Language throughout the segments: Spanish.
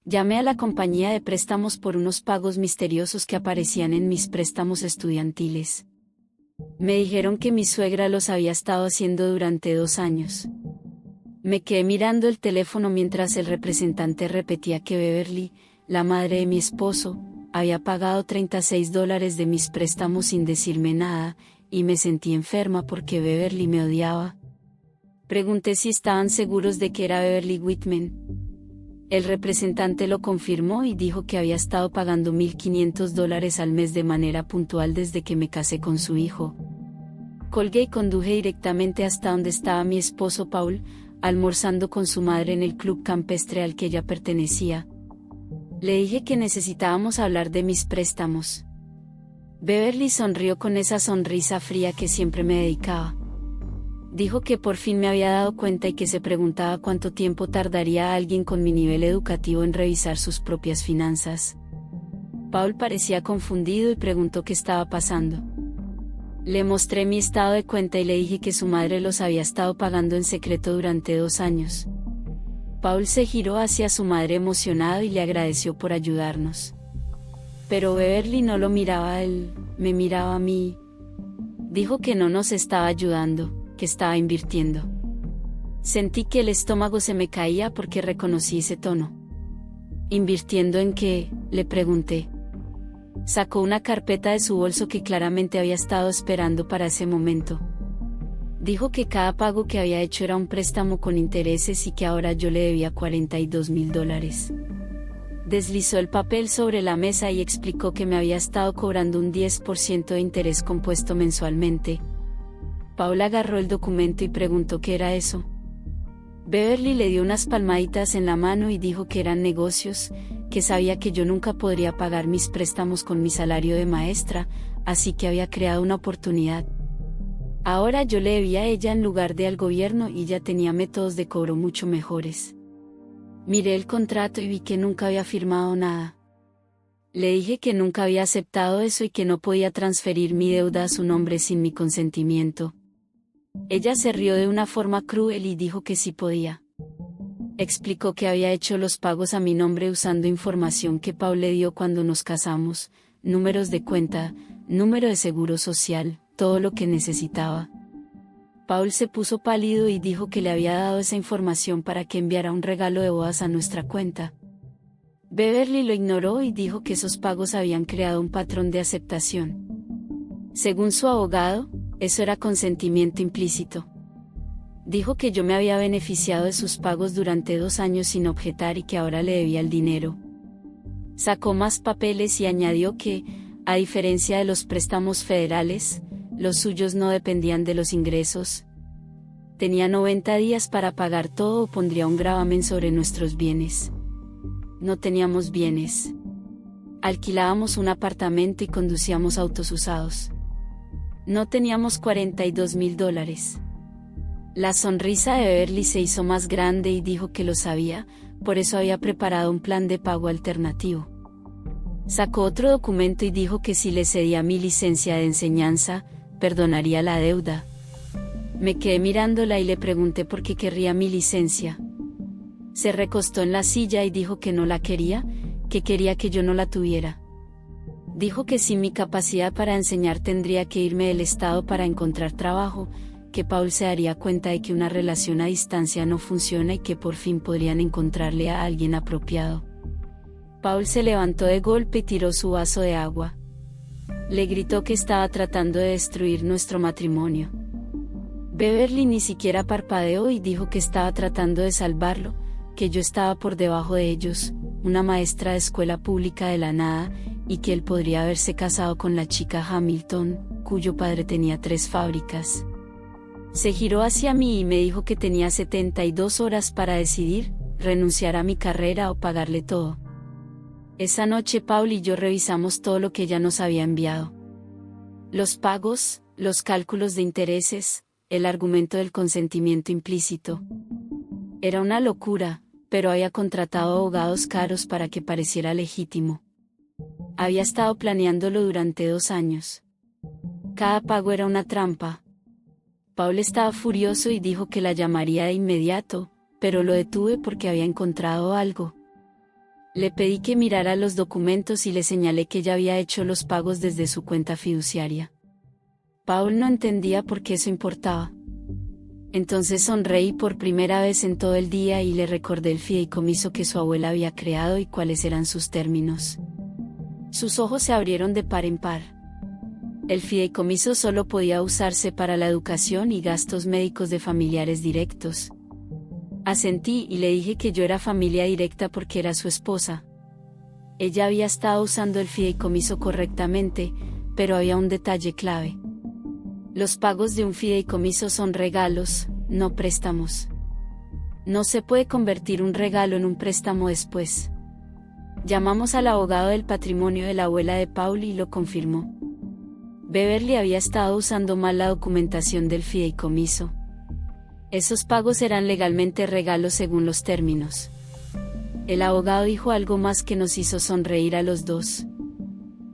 Llamé a la compañía de préstamos por unos pagos misteriosos que aparecían en mis préstamos estudiantiles. Me dijeron que mi suegra los había estado haciendo durante 2 años. Me quedé mirando el teléfono mientras el representante repetía que Beverly, la madre de mi esposo, había pagado $36 de mis préstamos sin decirme nada, y me sentí enferma porque Beverly me odiaba. Pregunté si estaban seguros de que era Beverly Whitman. El representante lo confirmó y dijo que había estado pagando $1,500 al mes de manera puntual desde que me casé con su hijo. Colgué y conduje directamente hasta donde estaba mi esposo Paul, almorzando con su madre en el club campestre al que ella pertenecía. Le dije que necesitábamos hablar de mis préstamos. Beverly sonrió con esa sonrisa fría que siempre me dedicaba. Dijo que por fin me había dado cuenta y que se preguntaba cuánto tiempo tardaría alguien con mi nivel educativo en revisar sus propias finanzas. Paul parecía confundido y preguntó qué estaba pasando. Le mostré mi estado de cuenta y le dije que su madre los había estado pagando en secreto durante 2 años. Paul se giró hacia su madre emocionado y le agradeció por ayudarnos. Pero Beverly no lo miraba a él, me miraba a mí. Dijo que no nos estaba ayudando, que estaba invirtiendo. Sentí que el estómago se me caía porque reconocí ese tono. ¿Invirtiendo en qué?, le pregunté. Sacó una carpeta de su bolso que claramente había estado esperando para ese momento. Dijo que cada pago que había hecho era un préstamo con intereses y que ahora yo le debía $42,000. Deslizó el papel sobre la mesa y explicó que me había estado cobrando un 10% de interés compuesto mensualmente. Paula agarró el documento y preguntó qué era eso. Beverly le dio unas palmaditas en la mano y dijo que eran negocios, que sabía que yo nunca podría pagar mis préstamos con mi salario de maestra, así que había creado una oportunidad. Ahora yo le debía a ella en lugar de al gobierno y ella tenía métodos de cobro mucho mejores. Miré el contrato y vi que nunca había firmado nada. Le dije que nunca había aceptado eso y que no podía transferir mi deuda a su nombre sin mi consentimiento. Ella se rió de una forma cruel y dijo que sí podía. Explicó que había hecho los pagos a mi nombre usando información que Paul le dio cuando nos casamos, números de cuenta, número de seguro social, todo lo que necesitaba. Paul se puso pálido y dijo que le había dado esa información para que enviara un regalo de bodas a nuestra cuenta. Beverly lo ignoró y dijo que esos pagos habían creado un patrón de aceptación. Según su abogado, eso era consentimiento implícito. Dijo que yo me había beneficiado de sus pagos durante 2 años sin objetar y que ahora le debía el dinero. Sacó más papeles y añadió que, a diferencia de los préstamos federales, los suyos no dependían de los ingresos. Tenía 90 días para pagar todo o pondría un gravamen sobre nuestros bienes. No teníamos bienes. Alquilábamos un apartamento y conducíamos autos usados. No teníamos $42,000. La sonrisa de Beverly se hizo más grande y dijo que lo sabía, por eso había preparado un plan de pago alternativo. Sacó otro documento y dijo que si le cedía mi licencia de enseñanza, perdonaría la deuda. Me quedé mirándola y le pregunté por qué querría mi licencia. Se recostó en la silla y dijo que no la quería, que quería que yo no la tuviera. Dijo que sin mi capacidad para enseñar tendría que irme del estado para encontrar trabajo, que Paul se daría cuenta de que una relación a distancia no funciona y que por fin podrían encontrarle a alguien apropiado. Paul se levantó de golpe y tiró su vaso de agua. Le gritó que estaba tratando de destruir nuestro matrimonio. Beverly ni siquiera parpadeó y dijo que estaba tratando de salvarlo, que yo estaba por debajo de ellos, una maestra de escuela pública de la nada, y que él podría haberse casado con la chica Hamilton, cuyo padre tenía 3 fábricas. Se giró hacia mí y me dijo que tenía 72 horas para decidir, renunciar a mi carrera o pagarle todo. Esa noche Paul y yo revisamos todo lo que ella nos había enviado. Los pagos, los cálculos de intereses, el argumento del consentimiento implícito. Era una locura, pero había contratado abogados caros para que pareciera legítimo. Había estado planeándolo durante 2 años. Cada pago era una trampa. Paul estaba furioso y dijo que la llamaría de inmediato, pero lo detuve porque había encontrado algo. Le pedí que mirara los documentos y le señalé que ya había hecho los pagos desde su cuenta fiduciaria. Paul no entendía por qué eso importaba. Entonces sonreí por primera vez en todo el día y le recordé el fideicomiso que su abuela había creado y cuáles eran sus términos. Sus ojos se abrieron de par en par. El fideicomiso solo podía usarse para la educación y gastos médicos de familiares directos. Asentí y le dije que yo era familia directa porque era su esposa. Ella había estado usando el fideicomiso correctamente, pero había un detalle clave. Los pagos de un fideicomiso son regalos, no préstamos. No se puede convertir un regalo en un préstamo después. Llamamos al abogado del patrimonio de la abuela de Paul y lo confirmó. Beverly había estado usando mal la documentación del fideicomiso. Esos pagos eran legalmente regalos según los términos. El abogado dijo algo más que nos hizo sonreír a los dos.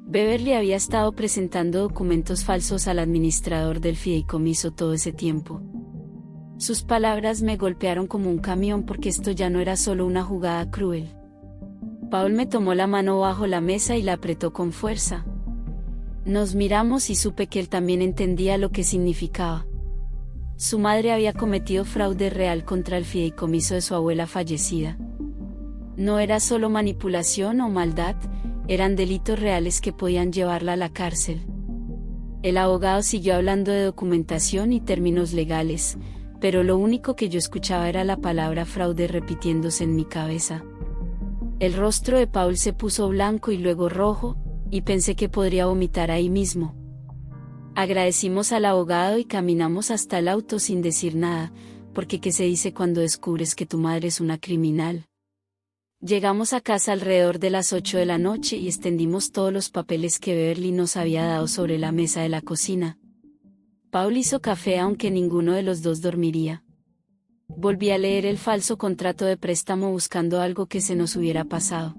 Beverly había estado presentando documentos falsos al administrador del fideicomiso todo ese tiempo. Sus palabras me golpearon como un camión porque esto ya no era solo una jugada cruel. Paul me tomó la mano bajo la mesa y la apretó con fuerza. Nos miramos y supe que él también entendía lo que significaba. Su madre había cometido fraude real contra el fideicomiso de su abuela fallecida. No era solo manipulación o maldad, eran delitos reales que podían llevarla a la cárcel. El abogado siguió hablando de documentación y términos legales, pero lo único que yo escuchaba era la palabra fraude repitiéndose en mi cabeza. El rostro de Paul se puso blanco y luego rojo, y pensé que podría vomitar ahí mismo. Agradecimos al abogado y caminamos hasta el auto sin decir nada, porque ¿qué se dice cuando descubres que tu madre es una criminal? Llegamos a casa alrededor de las 8 de la noche y extendimos todos los papeles que Beverly nos había dado sobre la mesa de la cocina. Paul hizo café aunque ninguno de los dos dormiría. Volví a leer el falso contrato de préstamo buscando algo que se nos hubiera pasado.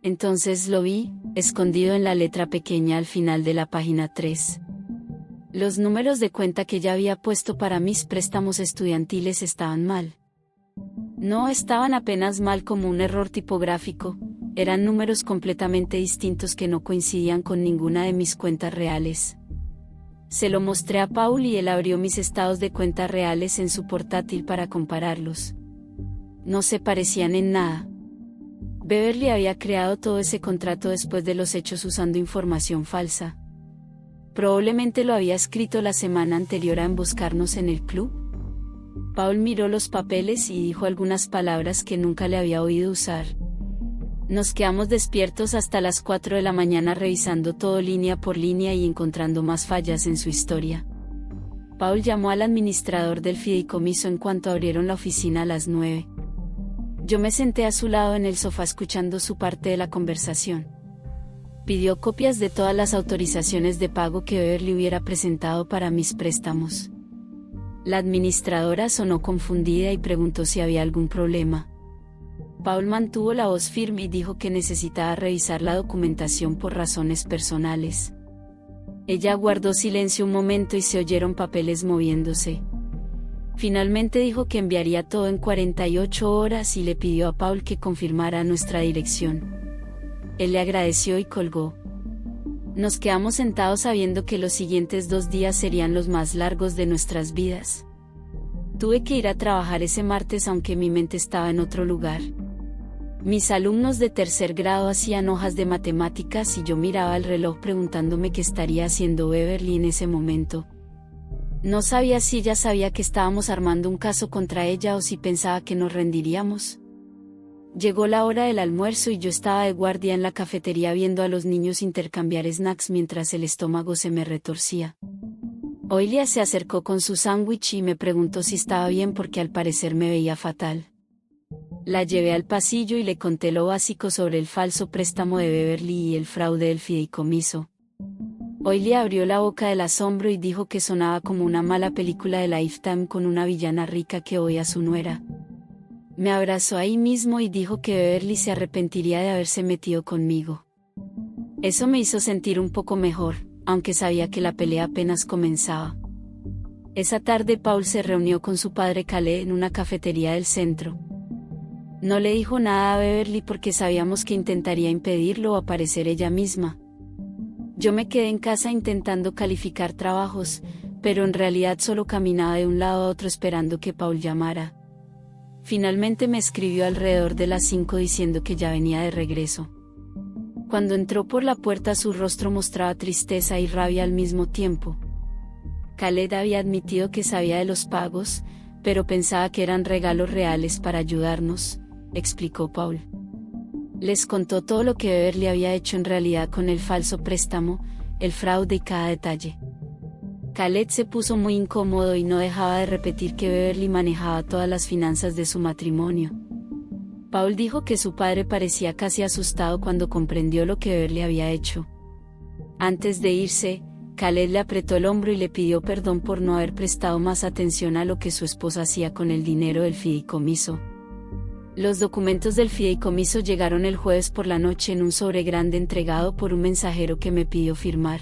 Entonces lo vi, escondido en la letra pequeña al final de la página 3. Los números de cuenta que ya había puesto para mis préstamos estudiantiles estaban mal. No estaban apenas mal como un error tipográfico, eran números completamente distintos que no coincidían con ninguna de mis cuentas reales. Se lo mostré a Paul y él abrió mis estados de cuenta reales en su portátil para compararlos. No se parecían en nada. Beverly había creado todo ese contrato después de los hechos usando información falsa. Probablemente lo había escrito la semana anterior a emboscarnos en el club. Paul miró los papeles y dijo algunas palabras que nunca le había oído usar. Nos quedamos despiertos hasta las 4 de la mañana revisando todo línea por línea y encontrando más fallas en su historia. Paul llamó al administrador del fideicomiso en cuanto abrieron la oficina a las 9. Yo me senté a su lado en el sofá escuchando su parte de la conversación. Pidió copias de todas las autorizaciones de pago que Beverly hubiera presentado para mis préstamos. La administradora sonó confundida y preguntó si había algún problema. Paul mantuvo la voz firme y dijo que necesitaba revisar la documentación por razones personales. Ella guardó silencio un momento y se oyeron papeles moviéndose. Finalmente dijo que enviaría todo en 48 horas y le pidió a Paul que confirmara nuestra dirección. Él le agradeció y colgó. Nos quedamos sentados sabiendo que los siguientes 2 días serían los más largos de nuestras vidas. Tuve que ir a trabajar ese martes aunque mi mente estaba en otro lugar. Mis alumnos de tercer grado hacían hojas de matemáticas y yo miraba el reloj preguntándome qué estaría haciendo Beverly en ese momento. No sabía si ella sabía que estábamos armando un caso contra ella o si pensaba que nos rendiríamos. Llegó la hora del almuerzo y yo estaba de guardia en la cafetería viendo a los niños intercambiar snacks mientras el estómago se me retorcía. Oilia se acercó con su sándwich y me preguntó si estaba bien porque al parecer me veía fatal. La llevé al pasillo y le conté lo básico sobre el falso préstamo de Beverly y el fraude del fideicomiso. Oilia abrió la boca del asombro y dijo que sonaba como una mala película de Lifetime con una villana rica que odia a su nuera. Me abrazó ahí mismo y dijo que Beverly se arrepentiría de haberse metido conmigo. Eso me hizo sentir un poco mejor, aunque sabía que la pelea apenas comenzaba. Esa tarde Paul se reunió con su padre Calais en una cafetería del centro. No le dijo nada a Beverly porque sabíamos que intentaría impedirlo o aparecer ella misma. Yo me quedé en casa intentando calificar trabajos, pero en realidad solo caminaba de un lado a otro esperando que Paul llamara. Finalmente me escribió alrededor de las 5 diciendo que ya venía de regreso. Cuando entró por la puerta su rostro mostraba tristeza y rabia al mismo tiempo. Khaled había admitido que sabía de los pagos, pero pensaba que eran regalos reales para ayudarnos, explicó Paul. Les contó todo lo que Beverly había hecho en realidad con el falso préstamo, el fraude y cada detalle. Khaled se puso muy incómodo y no dejaba de repetir que Beverly manejaba todas las finanzas de su matrimonio. Paul dijo que su padre parecía casi asustado cuando comprendió lo que Beverly había hecho. Antes de irse, Khaled le apretó el hombro y le pidió perdón por no haber prestado más atención a lo que su esposa hacía con el dinero del fideicomiso. Los documentos del fideicomiso llegaron el jueves por la noche en un sobre grande entregado por un mensajero que me pidió firmar.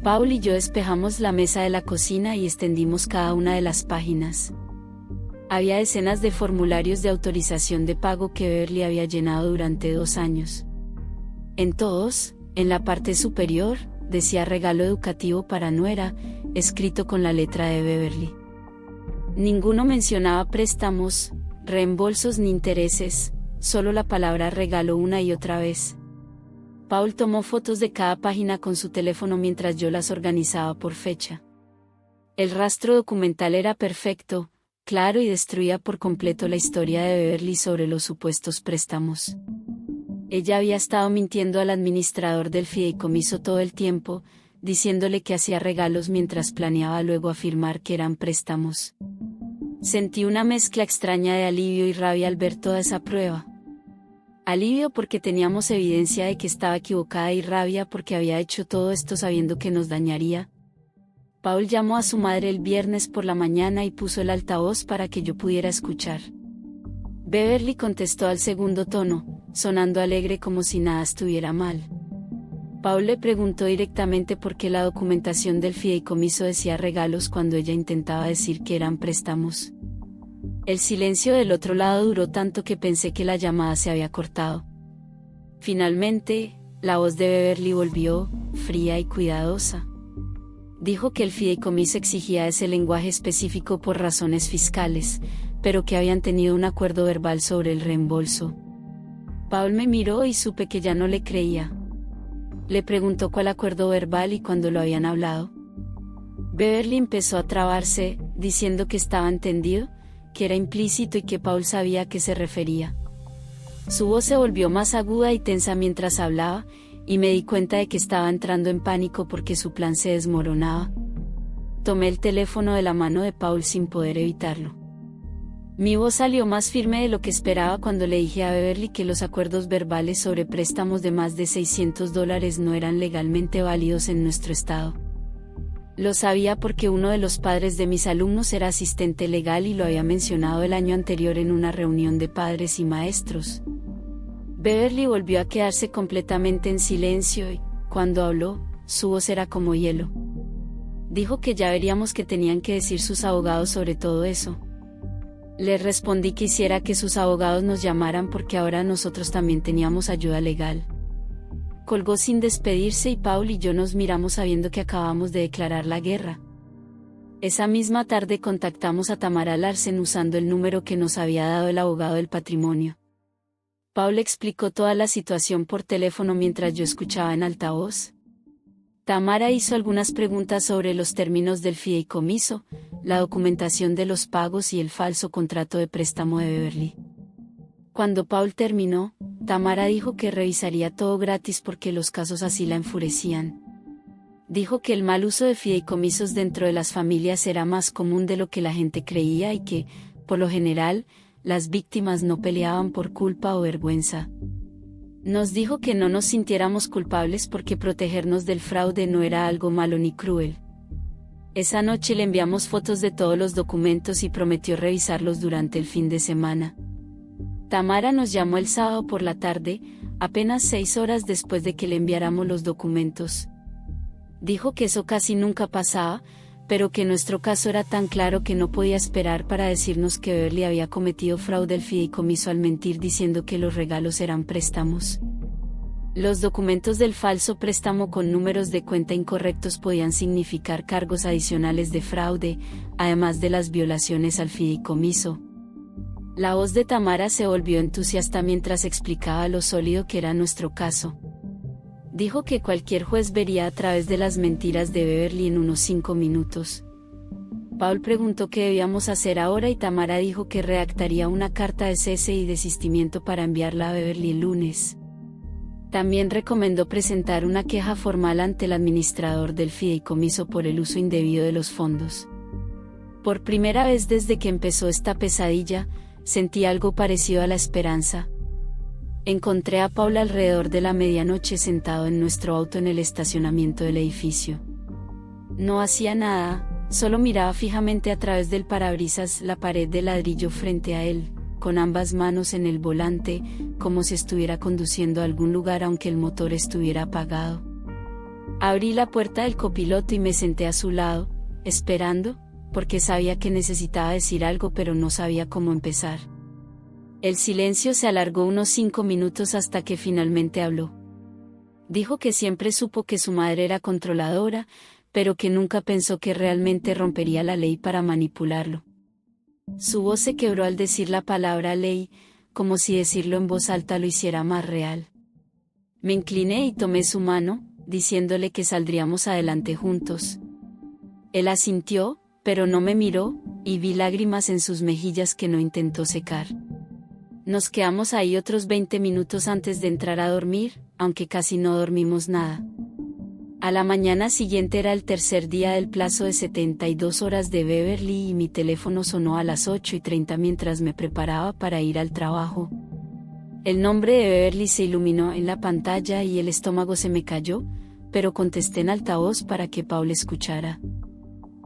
Paul y yo despejamos la mesa de la cocina y extendimos cada una de las páginas. Había decenas de formularios de autorización de pago que Beverly había llenado durante 2 años. En todos, en la parte superior, decía regalo educativo para nuera, escrito con la letra de Beverly. Ninguno mencionaba préstamos, reembolsos ni intereses, solo la palabra regalo una y otra vez. Paul tomó fotos de cada página con su teléfono mientras yo las organizaba por fecha. El rastro documental era perfecto, claro y destruía por completo la historia de Beverly sobre los supuestos préstamos. Ella había estado mintiendo al administrador del fideicomiso todo el tiempo, diciéndole que hacía regalos mientras planeaba luego afirmar que eran préstamos. Sentí una mezcla extraña de alivio y rabia al ver toda esa prueba. Alivio porque teníamos evidencia de que estaba equivocada y rabia porque había hecho todo esto sabiendo que nos dañaría. Paul llamó a su madre el viernes por la mañana y puso el altavoz para que yo pudiera escuchar. Beverly contestó al segundo tono, sonando alegre como si nada estuviera mal. Paul le preguntó directamente por qué la documentación del fideicomiso decía regalos cuando ella intentaba decir que eran préstamos. El silencio del otro lado duró tanto que pensé que la llamada se había cortado. Finalmente, la voz de Beverly volvió, fría y cuidadosa. Dijo que el fideicomiso exigía ese lenguaje específico por razones fiscales, pero que habían tenido un acuerdo verbal sobre el reembolso. Paul me miró y supe que ya no le creía. Le preguntó cuál acuerdo verbal y cuándo lo habían hablado. Beverly empezó a trabarse, diciendo que estaba entendido, que era implícito y que Paul sabía a qué se refería. Su voz se volvió más aguda y tensa mientras hablaba, y me di cuenta de que estaba entrando en pánico porque su plan se desmoronaba. Tomé el teléfono de la mano de Paul sin poder evitarlo. Mi voz salió más firme de lo que esperaba cuando le dije a Beverly que los acuerdos verbales sobre préstamos de más de $600 no eran legalmente válidos en nuestro estado. Lo sabía porque uno de los padres de mis alumnos era asistente legal y lo había mencionado el año anterior en una reunión de padres y maestros. Beverly volvió a quedarse completamente en silencio y, cuando habló, su voz era como hielo. Dijo que ya veríamos qué tenían que decir sus abogados sobre todo eso. Le respondí que hiciera que sus abogados nos llamaran porque ahora nosotros también teníamos ayuda legal. Colgó sin despedirse y Paul y yo nos miramos sabiendo que acabamos de declarar la guerra. Esa misma tarde contactamos a Tamara Larsen usando el número que nos había dado el abogado del patrimonio. Paul explicó toda la situación por teléfono mientras yo escuchaba en altavoz. Tamara hizo algunas preguntas sobre los términos del fideicomiso, la documentación de los pagos y el falso contrato de préstamo de Beverly. Cuando Paul terminó, Tamara dijo que revisaría todo gratis porque los casos así la enfurecían. Dijo que el mal uso de fideicomisos dentro de las familias era más común de lo que la gente creía y que, por lo general, las víctimas no peleaban por culpa o vergüenza. Nos dijo que no nos sintiéramos culpables porque protegernos del fraude no era algo malo ni cruel. Esa noche le enviamos fotos de todos los documentos y prometió revisarlos durante el fin de semana. Tamara nos llamó el sábado por la tarde, apenas 6 horas después de que le enviáramos los documentos. Dijo que eso casi nunca pasaba, pero que nuestro caso era tan claro que no podía esperar para decirnos que Beverly había cometido fraude al fideicomiso al mentir diciendo que los regalos eran préstamos. Los documentos del falso préstamo con números de cuenta incorrectos podían significar cargos adicionales de fraude, además de las violaciones al fideicomiso. La voz de Tamara se volvió entusiasta mientras explicaba lo sólido que era nuestro caso. Dijo que cualquier juez vería a través de las mentiras de Beverly en unos 5 minutos. Paul preguntó qué debíamos hacer ahora y Tamara dijo que redactaría una carta de cese y desistimiento para enviarla a Beverly el lunes. También recomendó presentar una queja formal ante el administrador del fideicomiso por el uso indebido de los fondos. Por primera vez desde que empezó esta pesadilla, sentí algo parecido a la esperanza. Encontré a Paul alrededor de la medianoche sentado en nuestro auto en el estacionamiento del edificio. No hacía nada, solo miraba fijamente a través del parabrisas la pared de ladrillo frente a él, con ambas manos en el volante, como si estuviera conduciendo a algún lugar aunque el motor estuviera apagado. Abrí la puerta del copiloto y me senté a su lado, esperando, porque sabía que necesitaba decir algo pero no sabía cómo empezar. El silencio se alargó unos 5 minutos hasta que finalmente habló. Dijo que siempre supo que su madre era controladora, pero que nunca pensó que realmente rompería la ley para manipularlo. Su voz se quebró al decir la palabra ley, como si decirlo en voz alta lo hiciera más real. Me incliné y tomé su mano, diciéndole que saldríamos adelante juntos. Él asintió, pero no me miró, y vi lágrimas en sus mejillas que no intentó secar. Nos quedamos ahí otros 20 minutos antes de entrar a dormir, aunque casi no dormimos nada. A la mañana siguiente era el tercer día del plazo de 72 horas de Beverly y mi teléfono sonó a las 8:30 mientras me preparaba para ir al trabajo. El nombre de Beverly se iluminó en la pantalla y el estómago se me cayó, pero contesté en altavoz para que Paul escuchara.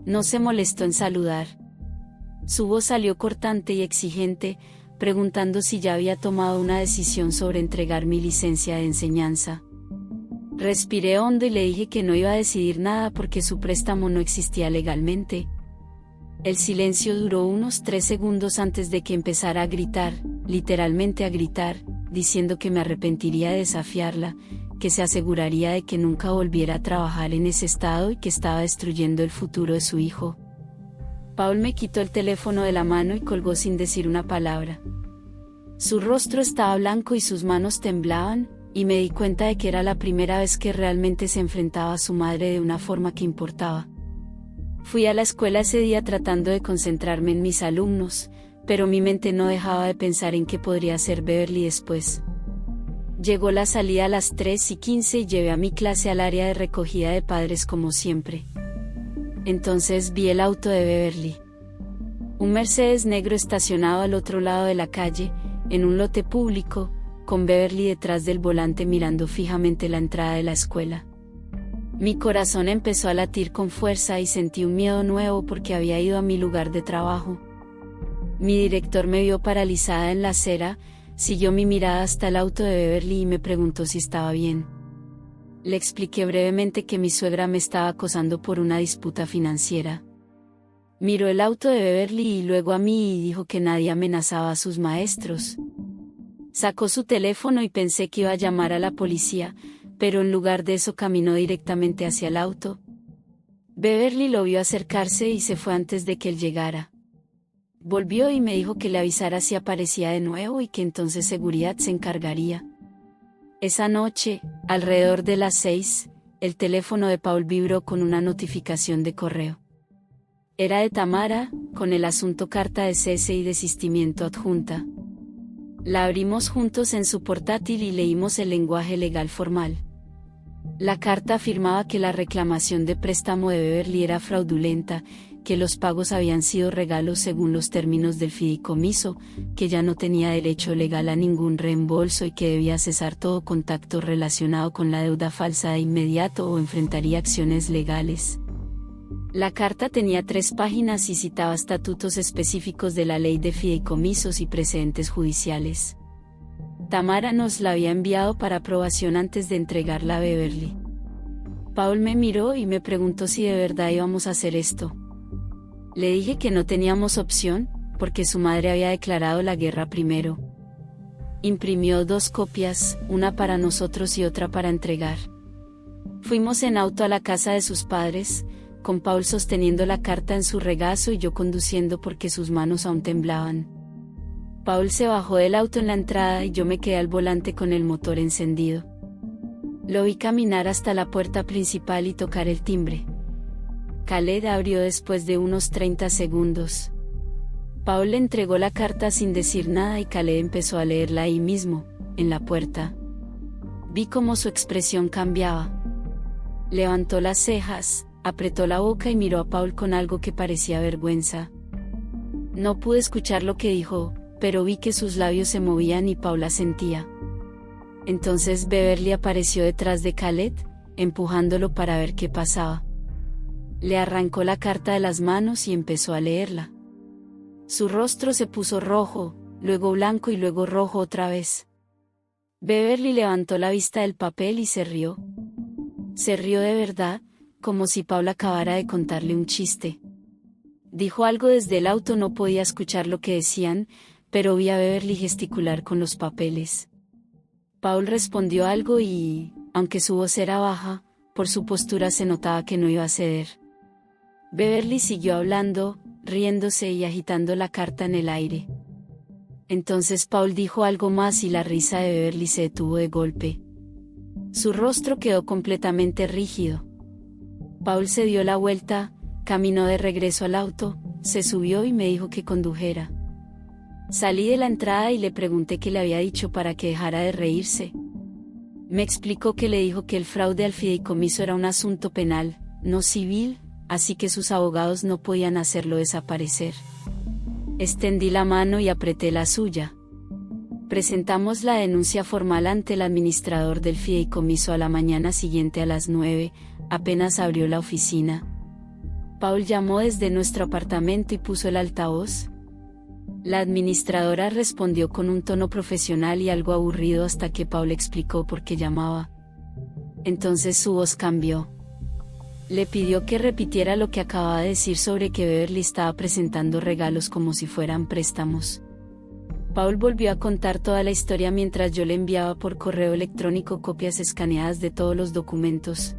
No se molestó en saludar. Su voz salió cortante y exigente, preguntando si ya había tomado una decisión sobre entregar mi licencia de enseñanza. Respiré hondo y le dije que no iba a decidir nada porque su préstamo no existía legalmente. El silencio duró unos 3 segundos antes de que empezara a gritar, literalmente a gritar, diciendo que me arrepentiría de desafiarla, que se aseguraría de que nunca volviera a trabajar en ese estado y que estaba destruyendo el futuro de su hijo. Paul me quitó el teléfono de la mano y colgó sin decir una palabra. Su rostro estaba blanco y sus manos temblaban, y me di cuenta de que era la primera vez que realmente se enfrentaba a su madre de una forma que importaba. Fui a la escuela ese día tratando de concentrarme en mis alumnos, pero mi mente no dejaba de pensar en qué podría hacer Beverly después. Llegó la salida a las 3:15 y llevé a mi clase al área de recogida de padres como siempre. Entonces vi el auto de Beverly. Un Mercedes negro estacionado al otro lado de la calle, en un lote público, con Beverly detrás del volante mirando fijamente la entrada de la escuela. Mi corazón empezó a latir con fuerza y sentí un miedo nuevo porque había ido a mi lugar de trabajo. Mi director me vio paralizada en la acera, siguió mi mirada hasta el auto de Beverly y me preguntó si estaba bien. Le expliqué brevemente que mi suegra me estaba acosando por una disputa financiera. Miró el auto de Beverly y luego a mí y dijo que nadie amenazaba a sus maestros. Sacó su teléfono y pensé que iba a llamar a la policía, pero en lugar de eso caminó directamente hacia el auto. Beverly lo vio acercarse y se fue antes de que él llegara. Volvió y me dijo que le avisara si aparecía de nuevo y que entonces seguridad se encargaría. Esa noche, alrededor de las 6, el teléfono de Paul vibró con una notificación de correo. Era de Tamara, con el asunto carta de cese y desistimiento adjunta. La abrimos juntos en su portátil y leímos el lenguaje legal formal. La carta afirmaba que la reclamación de préstamo de Beverly era fraudulenta, que los pagos habían sido regalos según los términos del fideicomiso, que ya no tenía derecho legal a ningún reembolso y que debía cesar todo contacto relacionado con la deuda falsa de inmediato o enfrentaría acciones legales. La carta tenía 3 páginas y citaba estatutos específicos de la ley de fideicomisos y precedentes judiciales. Tamara nos la había enviado para aprobación antes de entregarla a Beverly. Paul me miró y me preguntó si de verdad íbamos a hacer esto. Le dije que no teníamos opción, porque su madre había declarado la guerra primero. Imprimió 2 copias, una para nosotros y otra para entregar. Fuimos en auto a la casa de sus padres, con Paul sosteniendo la carta en su regazo y yo conduciendo porque sus manos aún temblaban. Paul se bajó del auto en la entrada y yo me quedé al volante con el motor encendido. Lo vi caminar hasta la puerta principal y tocar el timbre. Khaled abrió después de unos 30 segundos. Paul le entregó la carta sin decir nada y Khaled empezó a leerla ahí mismo, en la puerta. Vi cómo su expresión cambiaba. Levantó las cejas, apretó la boca y miró a Paul con algo que parecía vergüenza. No pude escuchar lo que dijo, pero vi que sus labios se movían y Paul asentía. Entonces Beverly apareció detrás de Khaled, empujándolo para ver qué pasaba. Le arrancó la carta de las manos y empezó a leerla. Su rostro se puso rojo, luego blanco y luego rojo otra vez. Beverly levantó la vista del papel y se rió. Se rió de verdad, como si Paul acabara de contarle un chiste. Dijo algo desde el auto, no podía escuchar lo que decían, pero vi a Beverly gesticular con los papeles. Paul respondió algo y, aunque su voz era baja, por su postura se notaba que no iba a ceder. Beverly siguió hablando, riéndose y agitando la carta en el aire. Entonces Paul dijo algo más y la risa de Beverly se detuvo de golpe. Su rostro quedó completamente rígido. Paul se dio la vuelta, caminó de regreso al auto, se subió y me dijo que condujera. Salí de la entrada y le pregunté qué le había dicho para que dejara de reírse. Me explicó que le dijo que el fraude al fideicomiso era un asunto penal, no civil, así que sus abogados no podían hacerlo desaparecer. Extendí la mano y apreté la suya. Presentamos la denuncia formal ante el administrador del fideicomiso a la mañana siguiente a las 9, apenas abrió la oficina. Paul llamó desde nuestro apartamento y puso el altavoz. La administradora respondió con un tono profesional y algo aburrido hasta que Paul explicó por qué llamaba. Entonces su voz cambió. Le pidió que repitiera lo que acababa de decir sobre que Beverly estaba presentando regalos como si fueran préstamos. Paul volvió a contar toda la historia mientras yo le enviaba por correo electrónico copias escaneadas de todos los documentos.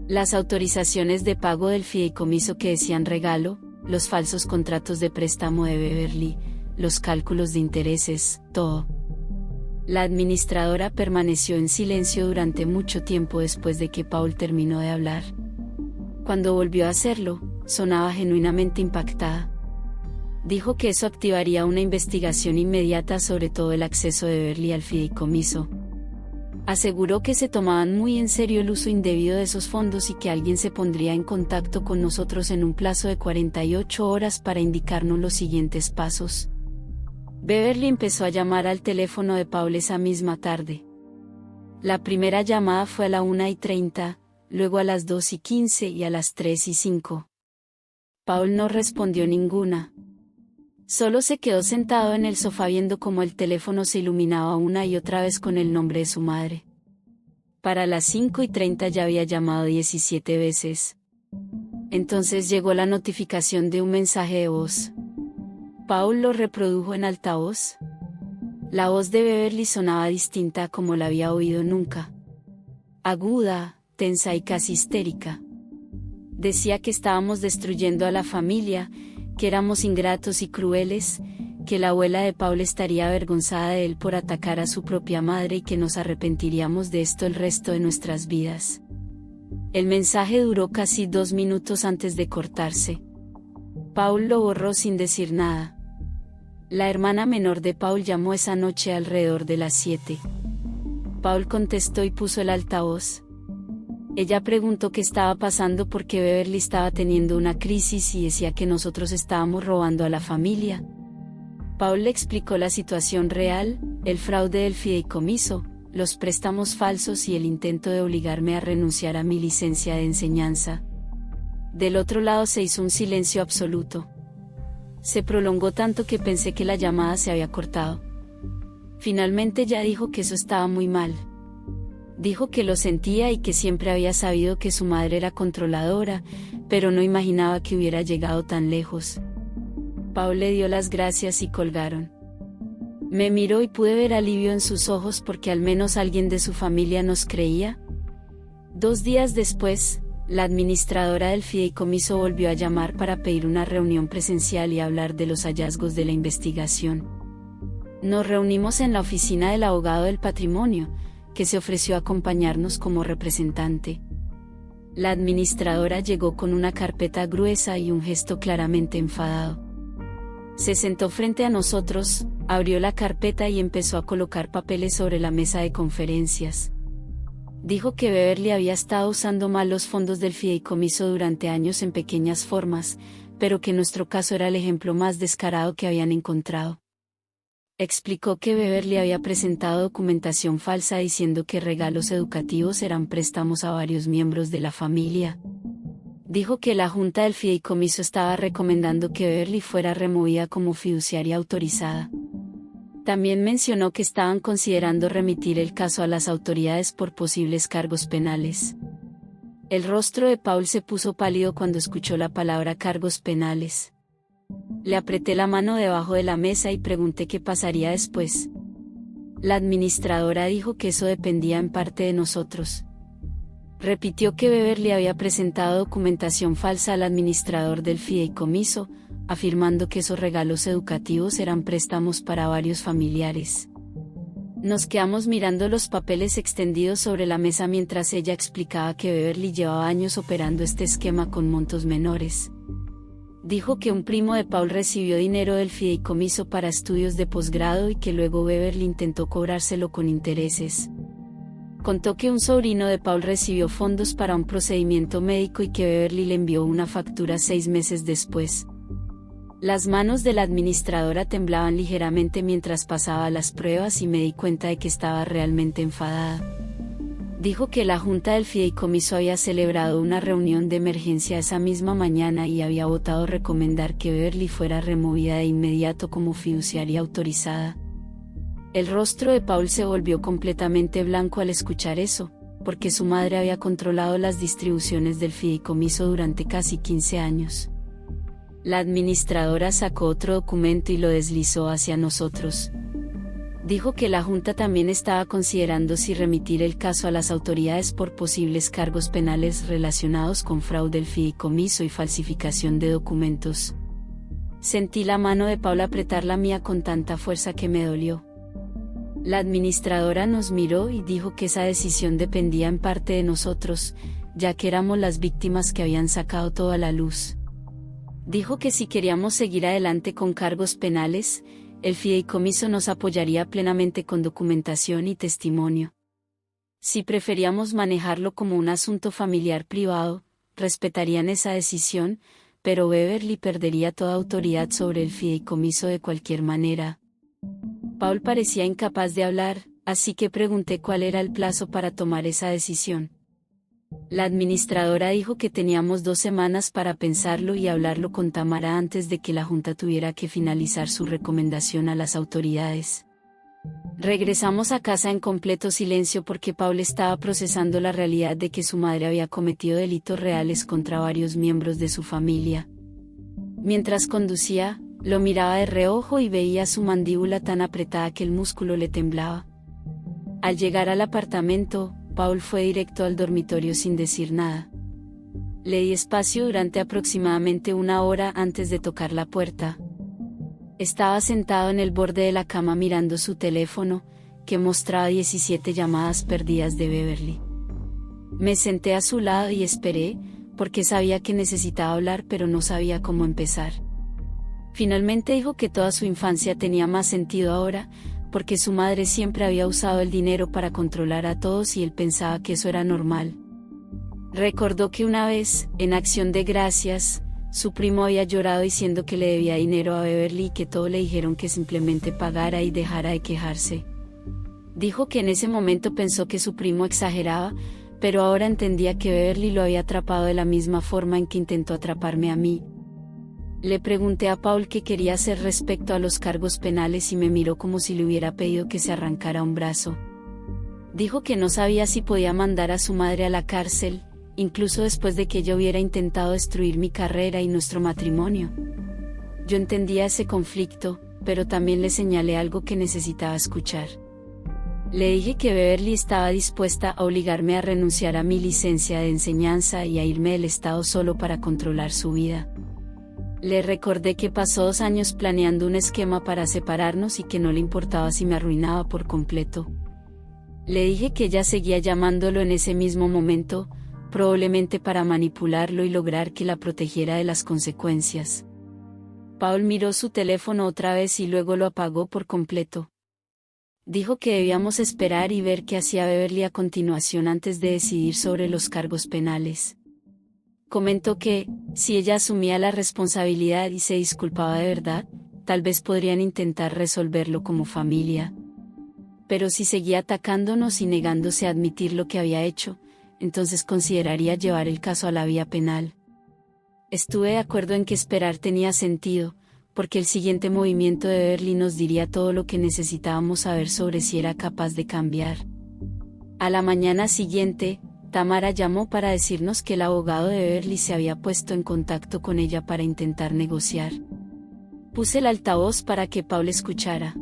Las autorizaciones de pago del fideicomiso que decían regalo, los falsos contratos de préstamo de Beverly, los cálculos de intereses, todo. La administradora permaneció en silencio durante mucho tiempo después de que Paul terminó de hablar. Cuando volvió a hacerlo, sonaba genuinamente impactada. Dijo que eso activaría una investigación inmediata sobre todo el acceso de Beverly al fideicomiso. Aseguró que se tomaban muy en serio el uso indebido de esos fondos y que alguien se pondría en contacto con nosotros en un plazo de 48 horas para indicarnos los siguientes pasos. Beverly empezó a llamar al teléfono de Paul esa misma tarde. La primera llamada fue a la 1:30, luego a las 2:15 y a las 3:05. Paul no respondió ninguna. Solo se quedó sentado en el sofá viendo cómo el teléfono se iluminaba una y otra vez con el nombre de su madre. Para las 5:30 ya había llamado 17 veces. Entonces llegó la notificación de un mensaje de voz. Paul lo reprodujo en altavoz. La voz de Beverly sonaba distinta a como la había oído nunca. Aguda, tensa y casi histérica. Decía que estábamos destruyendo a la familia, que éramos ingratos y crueles, que la abuela de Paul estaría avergonzada de él por atacar a su propia madre y que nos arrepentiríamos de esto el resto de nuestras vidas. El mensaje duró casi 2 minutos antes de cortarse. Paul lo borró sin decir nada. La hermana menor de Paul llamó esa noche alrededor de las 7. Paul contestó y puso el altavoz. Ella preguntó qué estaba pasando porque Beverly estaba teniendo una crisis y decía que nosotros estábamos robando a la familia. Paul le explicó la situación real, el fraude del fideicomiso, los préstamos falsos y el intento de obligarme a renunciar a mi licencia de enseñanza. Del otro lado se hizo un silencio absoluto. Se prolongó tanto que pensé que la llamada se había cortado. Finalmente ella dijo que eso estaba muy mal. Dijo que lo sentía y que siempre había sabido que su madre era controladora, pero no imaginaba que hubiera llegado tan lejos. Paul le dio las gracias y colgaron. Me miró y pude ver alivio en sus ojos porque al menos alguien de su familia nos creía. 2 días después, la administradora del fideicomiso volvió a llamar para pedir una reunión presencial y hablar de los hallazgos de la investigación. Nos reunimos en la oficina del abogado del patrimonio, que se ofreció a acompañarnos como representante. La administradora llegó con una carpeta gruesa y un gesto claramente enfadado. Se sentó frente a nosotros, abrió la carpeta y empezó a colocar papeles sobre la mesa de conferencias. Dijo que Beverly había estado usando mal los fondos del fideicomiso durante años en pequeñas formas, pero que nuestro caso era el ejemplo más descarado que habían encontrado. Explicó que Beverly había presentado documentación falsa diciendo que regalos educativos eran préstamos a varios miembros de la familia. Dijo que la junta del fideicomiso estaba recomendando que Beverly fuera removida como fiduciaria autorizada. También mencionó que estaban considerando remitir el caso a las autoridades por posibles cargos penales. El rostro de Paul se puso pálido cuando escuchó la palabra cargos penales. Le apreté la mano debajo de la mesa y pregunté qué pasaría después. La administradora dijo que eso dependía en parte de nosotros. Repitió que Beverly había presentado documentación falsa al administrador del fideicomiso, afirmando que esos regalos educativos eran préstamos para varios familiares. Nos quedamos mirando los papeles extendidos sobre la mesa mientras ella explicaba que Beverly llevaba años operando este esquema con montos menores. Dijo que un primo de Paul recibió dinero del fideicomiso para estudios de posgrado y que luego Beverly intentó cobrárselo con intereses. Contó que un sobrino de Paul recibió fondos para un procedimiento médico y que Beverly le envió una factura 6 meses después. Las manos de la administradora temblaban ligeramente mientras pasaba las pruebas y me di cuenta de que estaba realmente enfadada. Dijo que la junta del fideicomiso había celebrado una reunión de emergencia esa misma mañana y había votado recomendar que Beverly fuera removida de inmediato como fiduciaria autorizada. El rostro de Paul se volvió completamente blanco al escuchar eso, porque su madre había controlado las distribuciones del fideicomiso durante casi 15 años. La administradora sacó otro documento y lo deslizó hacia nosotros. Dijo que la Junta también estaba considerando si remitir el caso a las autoridades por posibles cargos penales relacionados con fraude del fideicomiso y falsificación de documentos. Sentí la mano de Paul apretar la mía con tanta fuerza que me dolió. La administradora nos miró y dijo que esa decisión dependía en parte de nosotros, ya que éramos las víctimas que habían sacado todo a la luz. Dijo que si queríamos seguir adelante con cargos penales, el fideicomiso nos apoyaría plenamente con documentación y testimonio. Si preferíamos manejarlo como un asunto familiar privado, respetarían esa decisión, pero Beverly perdería toda autoridad sobre el fideicomiso de cualquier manera. Paul parecía incapaz de hablar, así que pregunté cuál era el plazo para tomar esa decisión. La administradora dijo que teníamos 2 semanas para pensarlo y hablarlo con Tamara antes de que la Junta tuviera que finalizar su recomendación a las autoridades. Regresamos a casa en completo silencio porque Paul estaba procesando la realidad de que su madre había cometido delitos reales contra varios miembros de su familia. Mientras conducía, lo miraba de reojo y veía su mandíbula tan apretada que el músculo le temblaba. Al llegar al apartamento, Paul fue directo al dormitorio sin decir nada. Le di espacio durante aproximadamente 1 hora antes de tocar la puerta. Estaba sentado en el borde de la cama mirando su teléfono, que mostraba 17 llamadas perdidas de Beverly. Me senté a su lado y esperé, porque sabía que necesitaba hablar pero no sabía cómo empezar. Finalmente dijo que toda su infancia tenía más sentido ahora, porque su madre siempre había usado el dinero para controlar a todos y él pensaba que eso era normal. Recordó que una vez, en acción de gracias, su primo había llorado diciendo que le debía dinero a Beverly y que todos le dijeron que simplemente pagara y dejara de quejarse. Dijo que en ese momento pensó que su primo exageraba, pero ahora entendía que Beverly lo había atrapado de la misma forma en que intentó atraparme a mí. Le pregunté a Paul qué quería hacer respecto a los cargos penales y me miró como si le hubiera pedido que se arrancara un brazo. Dijo que no sabía si podía mandar a su madre a la cárcel, incluso después de que ella hubiera intentado destruir mi carrera y nuestro matrimonio. Yo entendía ese conflicto, pero también le señalé algo que necesitaba escuchar. Le dije que Beverly estaba dispuesta a obligarme a renunciar a mi licencia de enseñanza y a irme del estado solo para controlar su vida. Le recordé que pasó 2 años planeando un esquema para separarnos y que no le importaba si me arruinaba por completo. Le dije que ella seguía llamándolo en ese mismo momento, probablemente para manipularlo y lograr que la protegiera de las consecuencias. Paul miró su teléfono otra vez y luego lo apagó por completo. Dijo que debíamos esperar y ver qué hacía Beverly a continuación antes de decidir sobre los cargos penales. Comentó que, si ella asumía la responsabilidad y se disculpaba de verdad, tal vez podrían intentar resolverlo como familia. Pero si seguía atacándonos y negándose a admitir lo que había hecho, entonces consideraría llevar el caso a la vía penal. Estuve de acuerdo en que esperar tenía sentido, porque el siguiente movimiento de Beverly nos diría todo lo que necesitábamos saber sobre si era capaz de cambiar. A la mañana siguiente, Tamara llamó para decirnos que el abogado de Beverly se había puesto en contacto con ella para intentar negociar. Puse el altavoz para que Paul escuchara.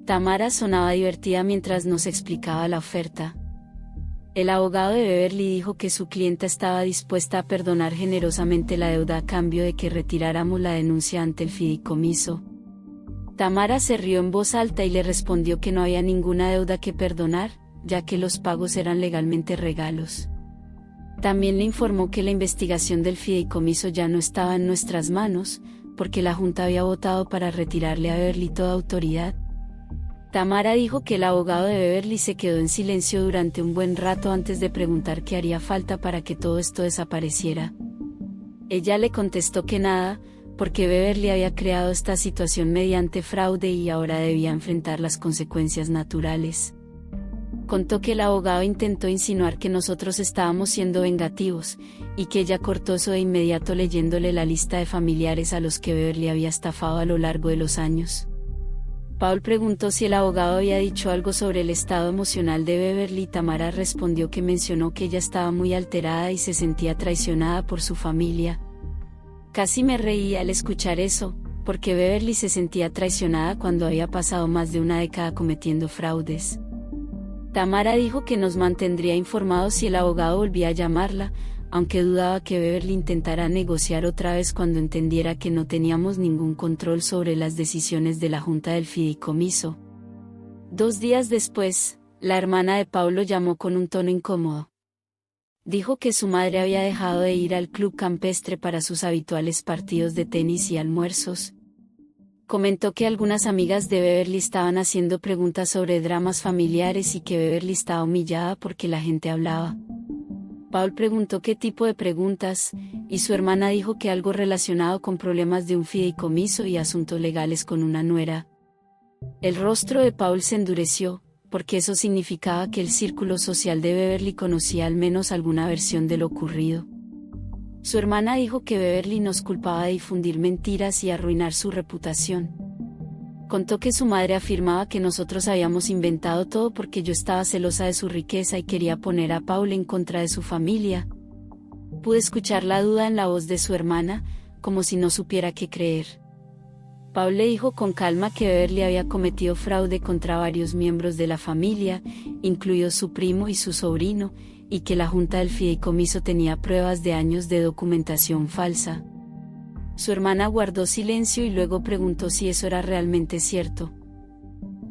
Tamara sonaba divertida mientras nos explicaba la oferta. El abogado de Beverly dijo que su clienta estaba dispuesta a perdonar generosamente la deuda a cambio de que retiráramos la denuncia ante el fideicomiso. Tamara se rió en voz alta y le respondió que no había ninguna deuda que perdonar, ya que los pagos eran legalmente regalos. También le informó que la investigación del fideicomiso ya no estaba en nuestras manos, porque la Junta había votado para retirarle a Beverly toda autoridad. Tamara dijo que el abogado de Beverly se quedó en silencio durante un buen rato antes de preguntar qué haría falta para que todo esto desapareciera. Ella le contestó que nada, porque Beverly había creado esta situación mediante fraude y ahora debía enfrentar las consecuencias naturales. Contó que el abogado intentó insinuar que nosotros estábamos siendo vengativos, y que ella cortó eso de inmediato leyéndole la lista de familiares a los que Beverly había estafado a lo largo de los años. Paul preguntó si el abogado había dicho algo sobre el estado emocional de Beverly y Tamara respondió que mencionó que ella estaba muy alterada y se sentía traicionada por su familia. Casi me reí al escuchar eso, porque Beverly se sentía traicionada cuando había pasado más de una década cometiendo fraudes. Tamara dijo que nos mantendría informados si el abogado volvía a llamarla, aunque dudaba que Beverly intentara negociar otra vez cuando entendiera que no teníamos ningún control sobre las decisiones de la Junta del Fideicomiso. 2 días después, la hermana de Paulo llamó con un tono incómodo. Dijo que su madre había dejado de ir al club campestre para sus habituales partidos de tenis y almuerzos. Comentó que algunas amigas de Beverly estaban haciendo preguntas sobre dramas familiares y que Beverly estaba humillada porque la gente hablaba. Paul preguntó qué tipo de preguntas, y su hermana dijo que algo relacionado con problemas de un fideicomiso y asuntos legales con una nuera. El rostro de Paul se endureció, porque eso significaba que el círculo social de Beverly conocía al menos alguna versión de lo ocurrido. Su hermana dijo que Beverly nos culpaba de difundir mentiras y arruinar su reputación. Contó que su madre afirmaba que nosotros habíamos inventado todo porque yo estaba celosa de su riqueza y quería poner a Paul en contra de su familia. Pude escuchar la duda en la voz de su hermana, como si no supiera qué creer. Paul le dijo con calma que Beverly había cometido fraude contra varios miembros de la familia, incluido su primo y su sobrino, y que la Junta del Fideicomiso tenía pruebas de años de documentación falsa. Su hermana guardó silencio y luego preguntó si eso era realmente cierto.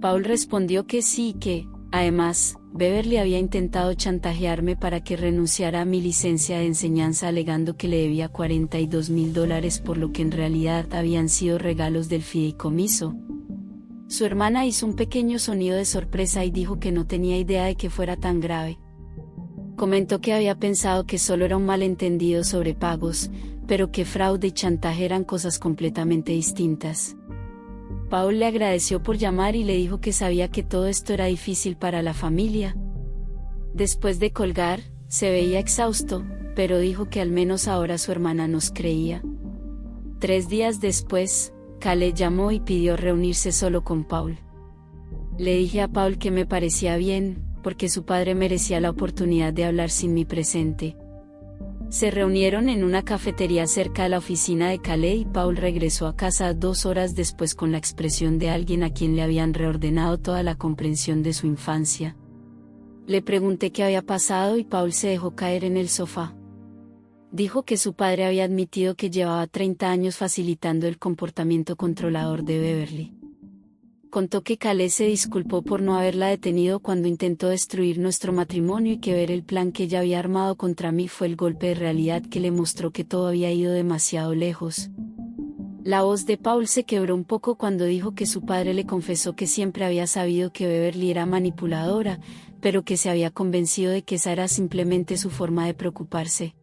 Paul respondió que sí y que, además, Beverly había intentado chantajearme para que renunciara a mi licencia de enseñanza alegando que le debía $42,000 por lo que en realidad habían sido regalos del fideicomiso. Su hermana hizo un pequeño sonido de sorpresa y dijo que no tenía idea de que fuera tan grave. Comentó que había pensado que solo era un malentendido sobre pagos, pero que fraude y chantaje eran cosas completamente distintas. Paul le agradeció por llamar y le dijo que sabía que todo esto era difícil para la familia. Después de colgar, se veía exhausto, pero dijo que al menos ahora su hermana nos creía. 3 días después, Caleb llamó y pidió reunirse solo con Paul. Le dije a Paul que me parecía bien, porque su padre merecía la oportunidad de hablar sin mi presente. Se reunieron en una cafetería cerca de la oficina de Calais y Paul regresó a casa 2 horas después con la expresión de alguien a quien le habían reordenado toda la comprensión de su infancia. Le pregunté qué había pasado y Paul se dejó caer en el sofá. Dijo que su padre había admitido que llevaba 30 años facilitando el comportamiento controlador de Beverly. Contó que Calais se disculpó por no haberla detenido cuando intentó destruir nuestro matrimonio y que ver el plan que ella había armado contra mí fue el golpe de realidad que le mostró que todo había ido demasiado lejos. La voz de Paul se quebró un poco cuando dijo que su padre le confesó que siempre había sabido que Beverly era manipuladora, pero que se había convencido de que esa era simplemente su forma de preocuparse.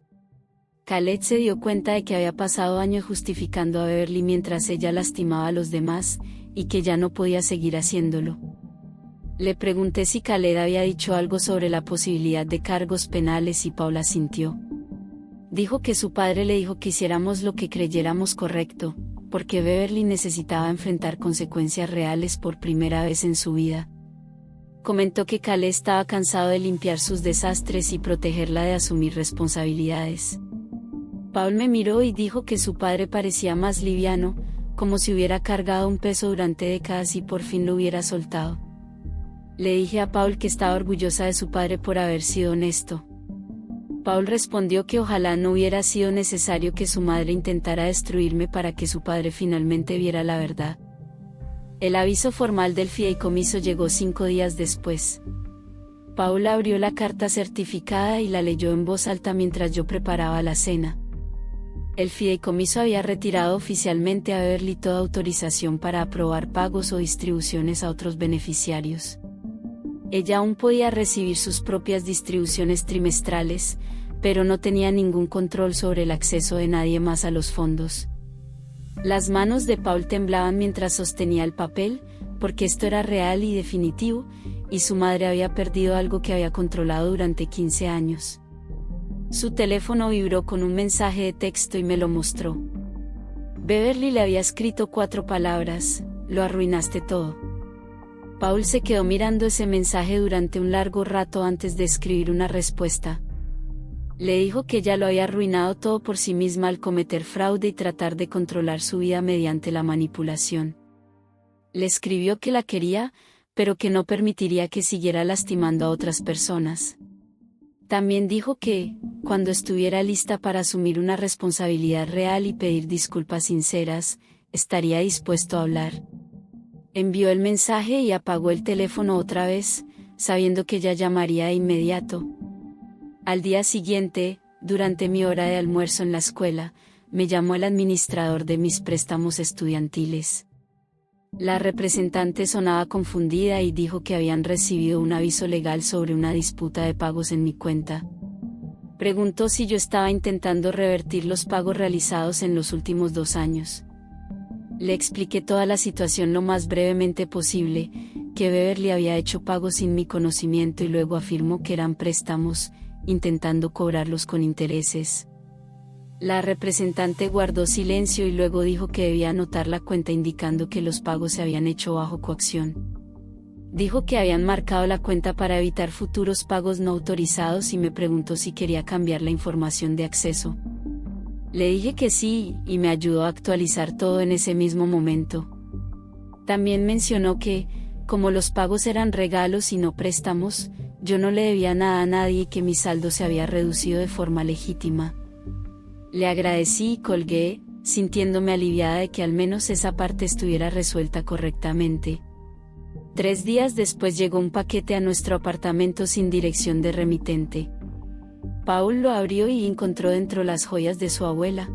Calais se dio cuenta de que había pasado años justificando a Beverly mientras ella lastimaba a los demás, y que ya no podía seguir haciéndolo. Le pregunté si Calais había dicho algo sobre la posibilidad de cargos penales y Paul asintió. Dijo que su padre le dijo que hiciéramos lo que creyéramos correcto, porque Beverly necesitaba enfrentar consecuencias reales por primera vez en su vida. Comentó que Calais estaba cansado de limpiar sus desastres y protegerla de asumir responsabilidades. Paul me miró y dijo que su padre parecía más liviano, como si hubiera cargado un peso durante décadas y por fin lo hubiera soltado. Le dije a Paul que estaba orgullosa de su padre por haber sido honesto. Paul respondió que ojalá no hubiera sido necesario que su madre intentara destruirme para que su padre finalmente viera la verdad. El aviso formal del fideicomiso llegó 5 días después. Paul abrió la carta certificada y la leyó en voz alta mientras yo preparaba la cena. El fideicomiso había retirado oficialmente a Beverly toda autorización para aprobar pagos o distribuciones a otros beneficiarios. Ella aún podía recibir sus propias distribuciones trimestrales, pero no tenía ningún control sobre el acceso de nadie más a los fondos. Las manos de Paul temblaban mientras sostenía el papel, porque esto era real y definitivo, y su madre había perdido algo que había controlado durante 15 años. Su teléfono vibró con un mensaje de texto y me lo mostró. Beverly le había escrito 4 palabras: lo arruinaste todo. Paul se quedó mirando ese mensaje durante un largo rato antes de escribir una respuesta. Le dijo que ella lo había arruinado todo por sí misma al cometer fraude y tratar de controlar su vida mediante la manipulación. Le escribió que la quería, pero que no permitiría que siguiera lastimando a otras personas. También dijo que, cuando estuviera lista para asumir una responsabilidad real y pedir disculpas sinceras, estaría dispuesto a hablar. Envió el mensaje y apagó el teléfono otra vez, sabiendo que ella llamaría de inmediato. Al día siguiente, durante mi hora de almuerzo en la escuela, me llamó el administrador de mis préstamos estudiantiles. La representante sonaba confundida y dijo que habían recibido un aviso legal sobre una disputa de pagos en mi cuenta. Preguntó si yo estaba intentando revertir los pagos realizados en los últimos 2 años. Le expliqué toda la situación lo más brevemente posible, que Beverly había hecho pagos sin mi conocimiento y luego afirmó que eran préstamos, intentando cobrarlos con intereses. La representante guardó silencio y luego dijo que debía anotar la cuenta indicando que los pagos se habían hecho bajo coacción. Dijo que habían marcado la cuenta para evitar futuros pagos no autorizados y me preguntó si quería cambiar la información de acceso. Le dije que sí, y me ayudó a actualizar todo en ese mismo momento. También mencionó que, como los pagos eran regalos y no préstamos, yo no le debía nada a nadie y que mi saldo se había reducido de forma legítima. Le agradecí y colgué, sintiéndome aliviada de que al menos esa parte estuviera resuelta correctamente. 3 días después llegó un paquete a nuestro apartamento sin dirección de remitente. Paul lo abrió y encontró dentro las joyas de su abuela.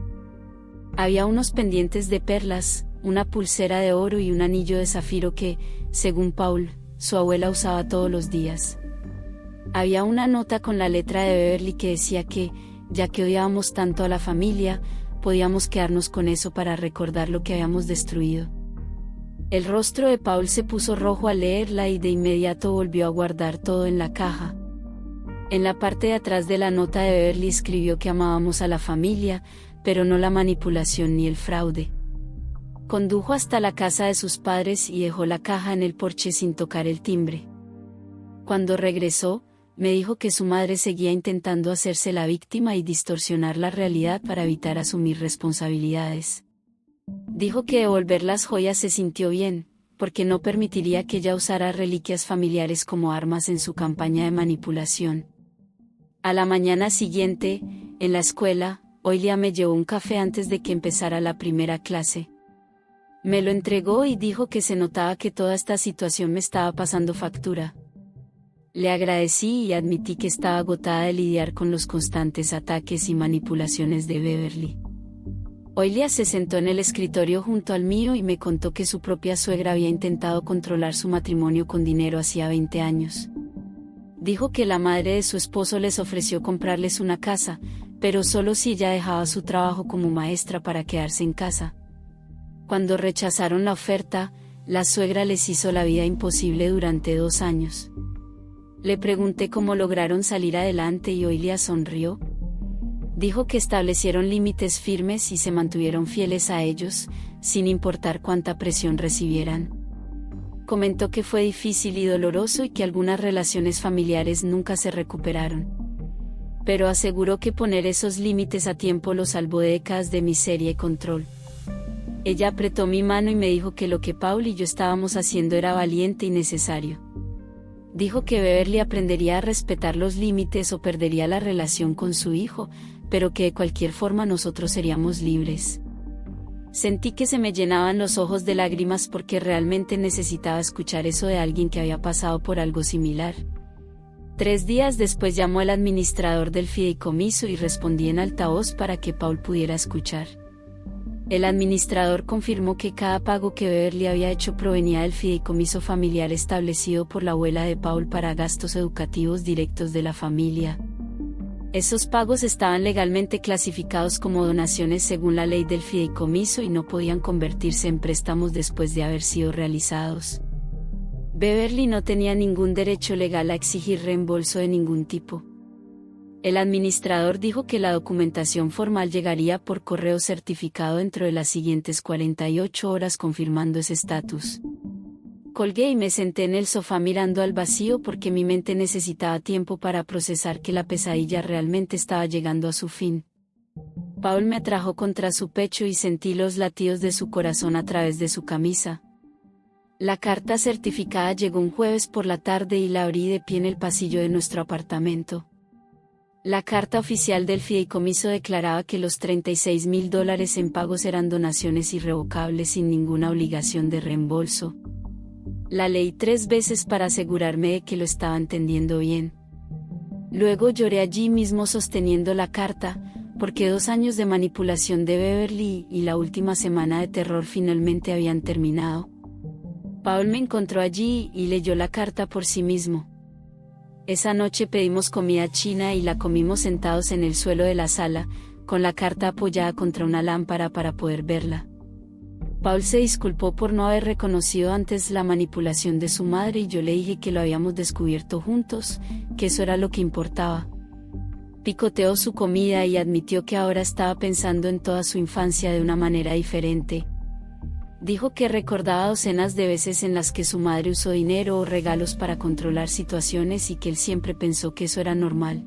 Había unos pendientes de perlas, una pulsera de oro y un anillo de zafiro que, según Paul, su abuela usaba todos los días. Había una nota con la letra de Beverly que decía que, ya que odiábamos tanto a la familia, podíamos quedarnos con eso para recordar lo que habíamos destruido. El rostro de Paul se puso rojo al leerla y de inmediato volvió a guardar todo en la caja. En la parte de atrás de la nota de Beverly escribió que amábamos a la familia, pero no la manipulación ni el fraude. Condujo hasta la casa de sus padres y dejó la caja en el porche sin tocar el timbre. Cuando regresó, me dijo que su madre seguía intentando hacerse la víctima y distorsionar la realidad para evitar asumir responsabilidades. Dijo que devolver las joyas se sintió bien, porque no permitiría que ella usara reliquias familiares como armas en su campaña de manipulación. A la mañana siguiente, en la escuela, Oilia me llevó un café antes de que empezara la primera clase. Me lo entregó y dijo que se notaba que toda esta situación me estaba pasando factura. Le agradecí y admití que estaba agotada de lidiar con los constantes ataques y manipulaciones de Beverly. Oilia se sentó en el escritorio junto al mío y me contó que su propia suegra había intentado controlar su matrimonio con dinero hacía 20 años. Dijo que la madre de su esposo les ofreció comprarles una casa, pero solo si ella dejaba su trabajo como maestra para quedarse en casa. Cuando rechazaron la oferta, la suegra les hizo la vida imposible durante 2 años. Le pregunté cómo lograron salir adelante y Oilia sonrió. Dijo que establecieron límites firmes y se mantuvieron fieles a ellos, sin importar cuánta presión recibieran. Comentó que fue difícil y doloroso y que algunas relaciones familiares nunca se recuperaron. Pero aseguró que poner esos límites a tiempo los salvó de décadas de miseria y control. Ella apretó mi mano y me dijo que lo que Paul y yo estábamos haciendo era valiente y necesario. Dijo que Beverly aprendería a respetar los límites o perdería la relación con su hijo, pero que de cualquier forma nosotros seríamos libres. Sentí que se me llenaban los ojos de lágrimas porque realmente necesitaba escuchar eso de alguien que había pasado por algo similar. 3 días después llamó el administrador del fideicomiso y respondí en altavoz para que Paul pudiera escuchar. El administrador confirmó que cada pago que Beverly había hecho provenía del fideicomiso familiar establecido por la abuela de Paul para gastos educativos directos de la familia. Esos pagos estaban legalmente clasificados como donaciones según la ley del fideicomiso y no podían convertirse en préstamos después de haber sido realizados. Beverly no tenía ningún derecho legal a exigir reembolso de ningún tipo. El administrador dijo que la documentación formal llegaría por correo certificado dentro de las siguientes 48 horas confirmando ese estatus. Colgué y me senté en el sofá mirando al vacío porque mi mente necesitaba tiempo para procesar que la pesadilla realmente estaba llegando a su fin. Paul me atrajo contra su pecho y sentí los latidos de su corazón a través de su camisa. La carta certificada llegó un jueves por la tarde y la abrí de pie en el pasillo de nuestro apartamento. La carta oficial del fideicomiso declaraba que los $36,000 en pagos eran donaciones irrevocables sin ninguna obligación de reembolso. La leí 3 veces para asegurarme de que lo estaba entendiendo bien. Luego lloré allí mismo sosteniendo la carta, porque 2 años de manipulación de Beverly y la última semana de terror finalmente habían terminado. Paul me encontró allí y leyó la carta por sí mismo. Esa noche pedimos comida china y la comimos sentados en el suelo de la sala, con la carta apoyada contra una lámpara para poder verla. Paul se disculpó por no haber reconocido antes la manipulación de su madre y yo le dije que lo habíamos descubierto juntos, que eso era lo que importaba. Picoteó su comida y admitió que ahora estaba pensando en toda su infancia de una manera diferente. Dijo que recordaba docenas de veces en las que su madre usó dinero o regalos para controlar situaciones y que él siempre pensó que eso era normal.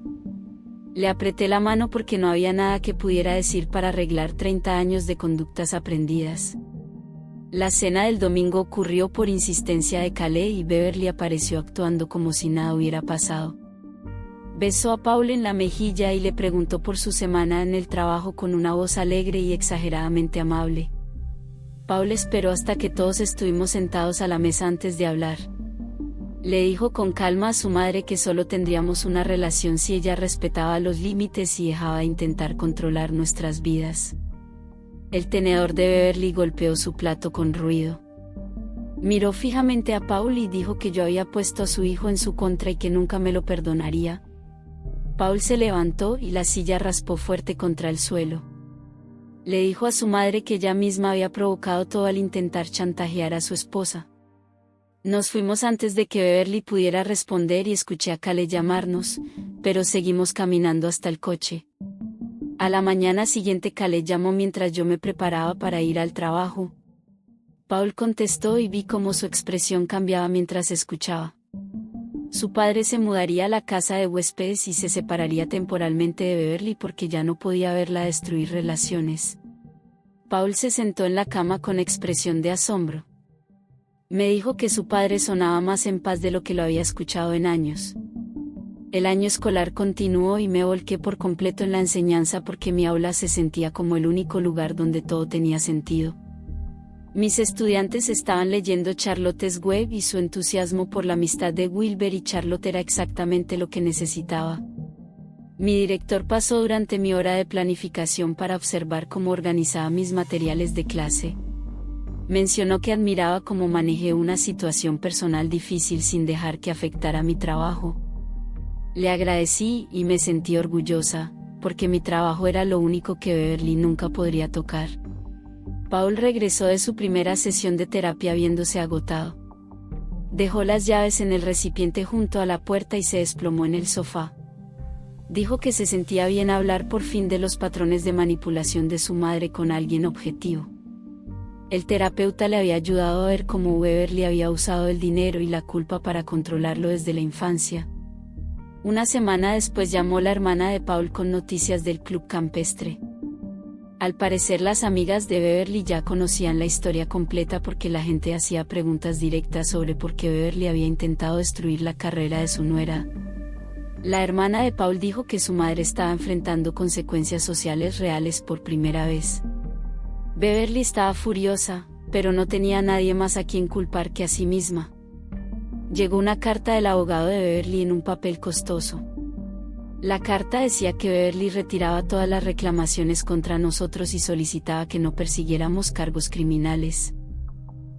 Le apreté la mano porque no había nada que pudiera decir para arreglar 30 años de conductas aprendidas. La cena del domingo ocurrió por insistencia de Calais y Beverly apareció actuando como si nada hubiera pasado. Besó a Paul en la mejilla y le preguntó por su semana en el trabajo con una voz alegre y exageradamente amable. Paul esperó hasta que todos estuvimos sentados a la mesa antes de hablar. Le dijo con calma a su madre que solo tendríamos una relación si ella respetaba los límites y dejaba de intentar controlar nuestras vidas. El tenedor de Beverly golpeó su plato con ruido. Miró fijamente a Paul y dijo que yo había puesto a su hijo en su contra y que nunca me lo perdonaría. Paul se levantó y la silla raspó fuerte contra el suelo. Le dijo a su madre que ella misma había provocado todo al intentar chantajear a su esposa. Nos fuimos antes de que Beverly pudiera responder y escuché a Calais llamarnos, pero seguimos caminando hasta el coche. A la mañana siguiente Calais llamó mientras yo me preparaba para ir al trabajo. Paul contestó y vi cómo su expresión cambiaba mientras escuchaba. Su padre se mudaría a la casa de huéspedes y se separaría temporalmente de Beverly porque ya no podía verla destruir relaciones. Paul se sentó en la cama con expresión de asombro. Me dijo que su padre sonaba más en paz de lo que lo había escuchado en años. El año escolar continuó y me volqué por completo en la enseñanza porque mi aula se sentía como el único lugar donde todo tenía sentido. Mis estudiantes estaban leyendo Charlotte's Web y su entusiasmo por la amistad de Wilbur y Charlotte era exactamente lo que necesitaba. Mi director pasó durante mi hora de planificación para observar cómo organizaba mis materiales de clase. Mencionó que admiraba cómo manejé una situación personal difícil sin dejar que afectara mi trabajo. Le agradecí y me sentí orgullosa, porque mi trabajo era lo único que Beverly nunca podría tocar. Paul regresó de su primera sesión de terapia viéndose agotado. Dejó las llaves en el recipiente junto a la puerta y se desplomó en el sofá. Dijo que se sentía bien hablar por fin de los patrones de manipulación de su madre con alguien objetivo. El terapeuta le había ayudado a ver cómo Beverly había usado el dinero y la culpa para controlarlo desde la infancia. Una semana después llamó la hermana de Paul con noticias del club campestre. Al parecer las amigas de Beverly ya conocían la historia completa porque la gente hacía preguntas directas sobre por qué Beverly había intentado destruir la carrera de su nuera. La hermana de Paul dijo que su madre estaba enfrentando consecuencias sociales reales por primera vez. Beverly estaba furiosa, pero no tenía a nadie más a quien culpar que a sí misma. Llegó una carta del abogado de Beverly en un papel costoso. La carta decía que Beverly retiraba todas las reclamaciones contra nosotros y solicitaba que no persiguiéramos cargos criminales.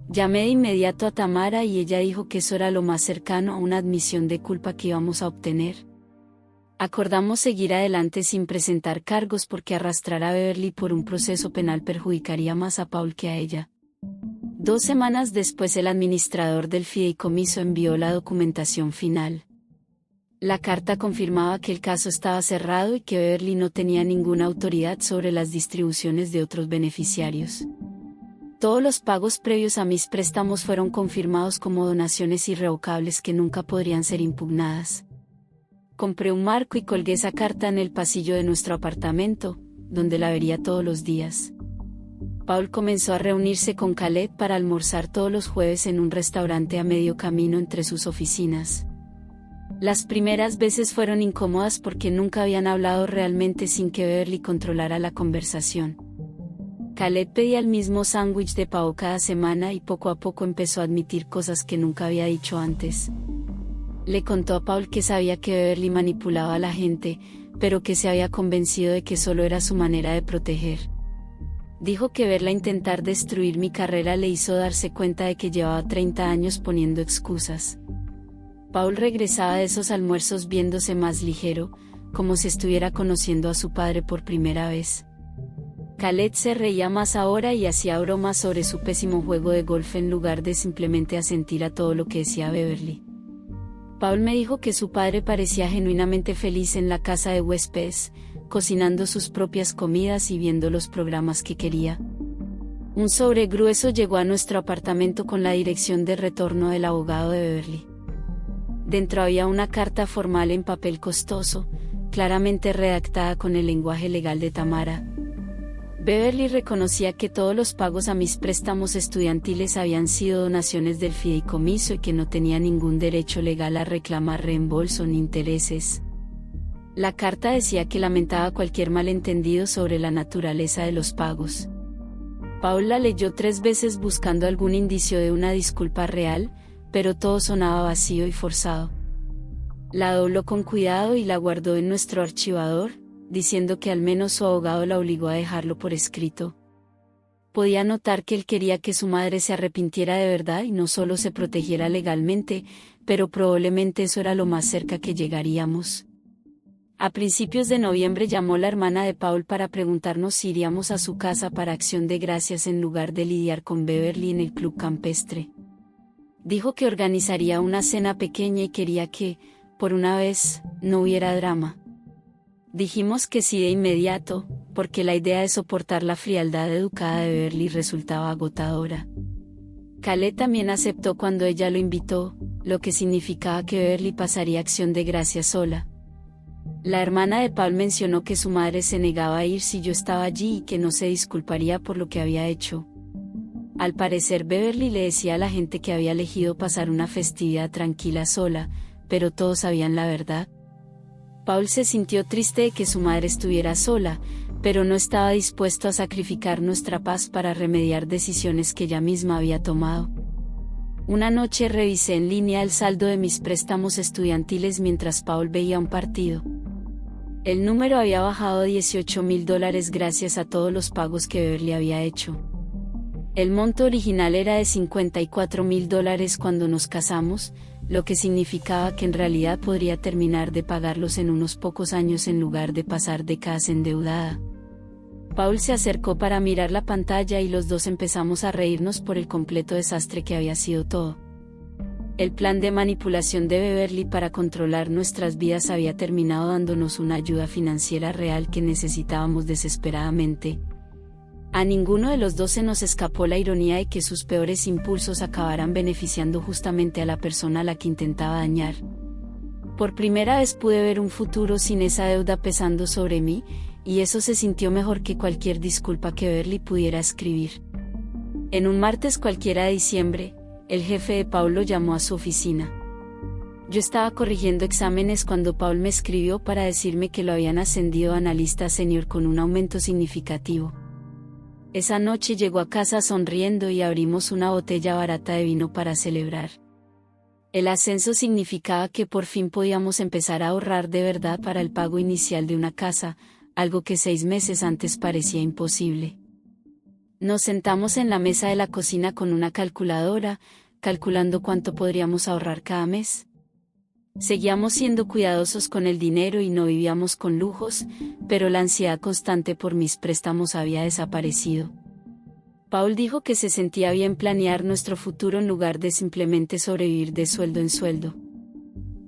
Llamé de inmediato a Tamara y ella dijo que eso era lo más cercano a una admisión de culpa que íbamos a obtener. Acordamos seguir adelante sin presentar cargos porque arrastrar a Beverly por un proceso penal perjudicaría más a Paul que a ella. 2 semanas después el administrador del fideicomiso envió la documentación final. La carta confirmaba que el caso estaba cerrado y que Beverly no tenía ninguna autoridad sobre las distribuciones de otros beneficiarios. Todos los pagos previos a mis préstamos fueron confirmados como donaciones irrevocables que nunca podrían ser impugnadas. Compré un marco y colgué esa carta en el pasillo de nuestro apartamento, donde la vería todos los días. Paul comenzó a reunirse con Khaled para almorzar todos los jueves en un restaurante a medio camino entre sus oficinas. Las primeras veces fueron incómodas porque nunca habían hablado realmente sin que Beverly controlara la conversación. Khaled pedía el mismo sándwich de pavo cada semana y poco a poco empezó a admitir cosas que nunca había dicho antes. Le contó a Paul que sabía que Beverly manipulaba a la gente, pero que se había convencido de que solo era su manera de proteger. Dijo que verla intentar destruir mi carrera le hizo darse cuenta de que llevaba 30 años poniendo excusas. Paul regresaba de esos almuerzos viéndose más ligero, como si estuviera conociendo a su padre por primera vez. Khaled se reía más ahora y hacía bromas sobre su pésimo juego de golf en lugar de simplemente asentir a todo lo que decía Beverly. Paul me dijo que su padre parecía genuinamente feliz en la casa de huéspedes, cocinando sus propias comidas y viendo los programas que quería. Un sobre grueso llegó a nuestro apartamento con la dirección de retorno del abogado de Beverly. Dentro había una carta formal en papel costoso, claramente redactada con el lenguaje legal de Tamara. Beverly reconocía que todos los pagos a mis préstamos estudiantiles habían sido donaciones del fideicomiso y que no tenía ningún derecho legal a reclamar reembolso ni intereses. La carta decía que lamentaba cualquier malentendido sobre la naturaleza de los pagos. Paul la leyó 3 veces buscando algún indicio de una disculpa real, pero todo sonaba vacío y forzado. La dobló con cuidado y la guardó en nuestro archivador, diciendo que al menos su abogado la obligó a dejarlo por escrito. Podía notar que él quería que su madre se arrepintiera de verdad y no solo se protegiera legalmente, pero probablemente eso era lo más cerca que llegaríamos. A principios de noviembre llamó la hermana de Paul para preguntarnos si iríamos a su casa para Acción de Gracias en lugar de lidiar con Beverly en el club campestre. Dijo que organizaría una cena pequeña y quería que, por una vez, no hubiera drama. Dijimos que sí de inmediato, porque la idea de soportar la frialdad educada de Beverly resultaba agotadora. Khaled también aceptó cuando ella lo invitó, lo que significaba que Beverly pasaría acción de gracias sola. La hermana de Paul mencionó que su madre se negaba a ir si yo estaba allí y que no se disculparía por lo que había hecho. Al parecer Beverly le decía a la gente que había elegido pasar una festividad tranquila sola, pero todos sabían la verdad. Paul se sintió triste de que su madre estuviera sola, pero no estaba dispuesto a sacrificar nuestra paz para remediar decisiones que ella misma había tomado. Una noche revisé en línea el saldo de mis préstamos estudiantiles mientras Paul veía un partido. El número había bajado $18,000 gracias a todos los pagos que Beverly había hecho. El monto original era de $54,000 cuando nos casamos, lo que significaba que en realidad podría terminar de pagarlos en unos pocos años en lugar de pasar décadas endeudada. Paul se acercó para mirar la pantalla y los dos empezamos a reírnos por el completo desastre que había sido todo. El plan de manipulación de Beverly para controlar nuestras vidas había terminado dándonos una ayuda financiera real que necesitábamos desesperadamente. A ninguno de los dos se nos escapó la ironía de que sus peores impulsos acabaran beneficiando justamente a la persona a la que intentaba dañar. Por primera vez pude ver un futuro sin esa deuda pesando sobre mí, y eso se sintió mejor que cualquier disculpa que Beverly pudiera escribir. En un martes cualquiera de diciembre, el jefe de Paul lo llamó a su oficina. Yo estaba corrigiendo exámenes cuando Paul me escribió para decirme que lo habían ascendido a analista senior con un aumento significativo. Esa noche llegó a casa sonriendo y abrimos una botella barata de vino para celebrar. El ascenso significaba que por fin podíamos empezar a ahorrar de verdad para el pago inicial de una casa, algo que 6 meses antes parecía imposible. Nos sentamos en la mesa de la cocina con una calculadora, calculando cuánto podríamos ahorrar cada mes. Seguíamos siendo cuidadosos con el dinero y no vivíamos con lujos, pero la ansiedad constante por mis préstamos había desaparecido. Paul dijo que se sentía bien planear nuestro futuro en lugar de simplemente sobrevivir de sueldo en sueldo.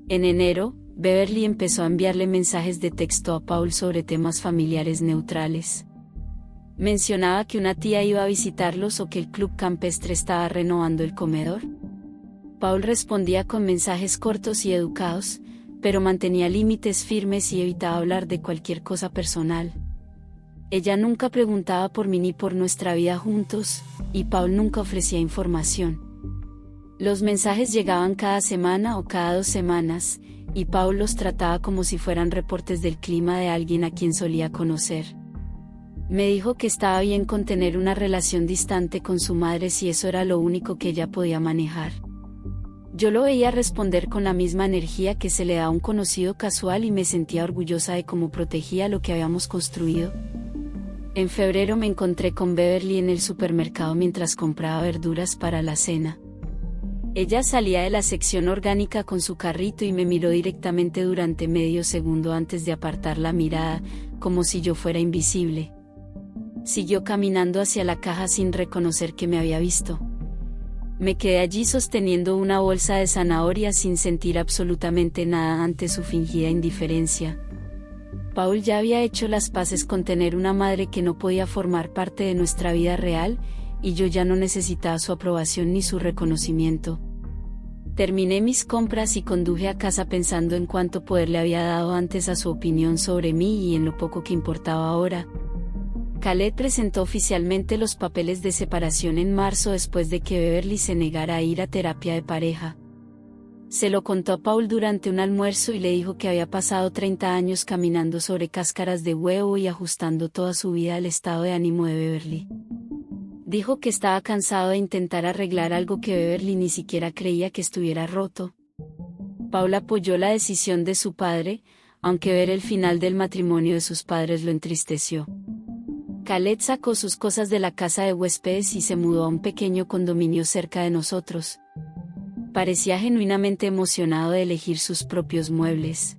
En enero, Beverly empezó a enviarle mensajes de texto a Paul sobre temas familiares neutrales. Mencionaba que una tía iba a visitarlos o que el club campestre estaba renovando el comedor. Paul respondía con mensajes cortos y educados, pero mantenía límites firmes y evitaba hablar de cualquier cosa personal. Ella nunca preguntaba por mí ni por nuestra vida juntos, y Paul nunca ofrecía información. Los mensajes llegaban cada semana o cada 2 semanas, y Paul los trataba como si fueran reportes del clima de alguien a quien solía conocer. Me dijo que estaba bien con tener una relación distante con su madre si eso era lo único que ella podía manejar. Yo lo veía responder con la misma energía que se le da a un conocido casual y me sentía orgullosa de cómo protegía lo que habíamos construido. En febrero me encontré con Beverly en el supermercado mientras compraba verduras para la cena. Ella salía de la sección orgánica con su carrito y me miró directamente durante medio segundo antes de apartar la mirada, como si yo fuera invisible. Siguió caminando hacia la caja sin reconocer que me había visto. Me quedé allí sosteniendo una bolsa de zanahorias sin sentir absolutamente nada ante su fingida indiferencia. Paul ya había hecho las paces con tener una madre que no podía formar parte de nuestra vida real, y yo ya no necesitaba su aprobación ni su reconocimiento. Terminé mis compras y conduje a casa pensando en cuánto poder le había dado antes a su opinión sobre mí y en lo poco que importaba ahora. Khaled presentó oficialmente los papeles de separación en marzo después de que Beverly se negara a ir a terapia de pareja. Se lo contó a Paul durante un almuerzo y le dijo que había pasado 30 años caminando sobre cáscaras de huevo y ajustando toda su vida al estado de ánimo de Beverly. Dijo que estaba cansado de intentar arreglar algo que Beverly ni siquiera creía que estuviera roto. Paul apoyó la decisión de su padre, aunque ver el final del matrimonio de sus padres lo entristeció. Khaled sacó sus cosas de la casa de huéspedes y se mudó a un pequeño condominio cerca de nosotros. Parecía genuinamente emocionado de elegir sus propios muebles.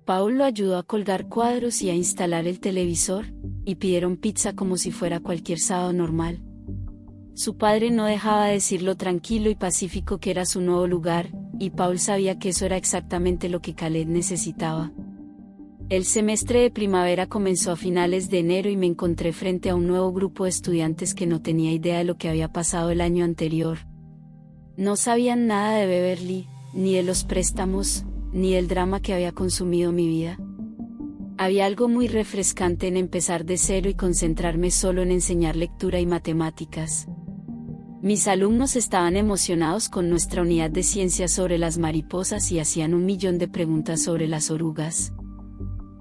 Paul lo ayudó a colgar cuadros y a instalar el televisor, y pidieron pizza como si fuera cualquier sábado normal. Su padre no dejaba de decir lo tranquilo y pacífico que era su nuevo lugar, y Paul sabía que eso era exactamente lo que Khaled necesitaba. El semestre de primavera comenzó a finales de enero y me encontré frente a un nuevo grupo de estudiantes que no tenía idea de lo que había pasado el año anterior. No sabían nada de Beverly, ni de los préstamos, ni del drama que había consumido mi vida. Había algo muy refrescante en empezar de cero y concentrarme solo en enseñar lectura y matemáticas. Mis alumnos estaban emocionados con nuestra unidad de ciencias sobre las mariposas y hacían 1.000.000 de preguntas sobre las orugas.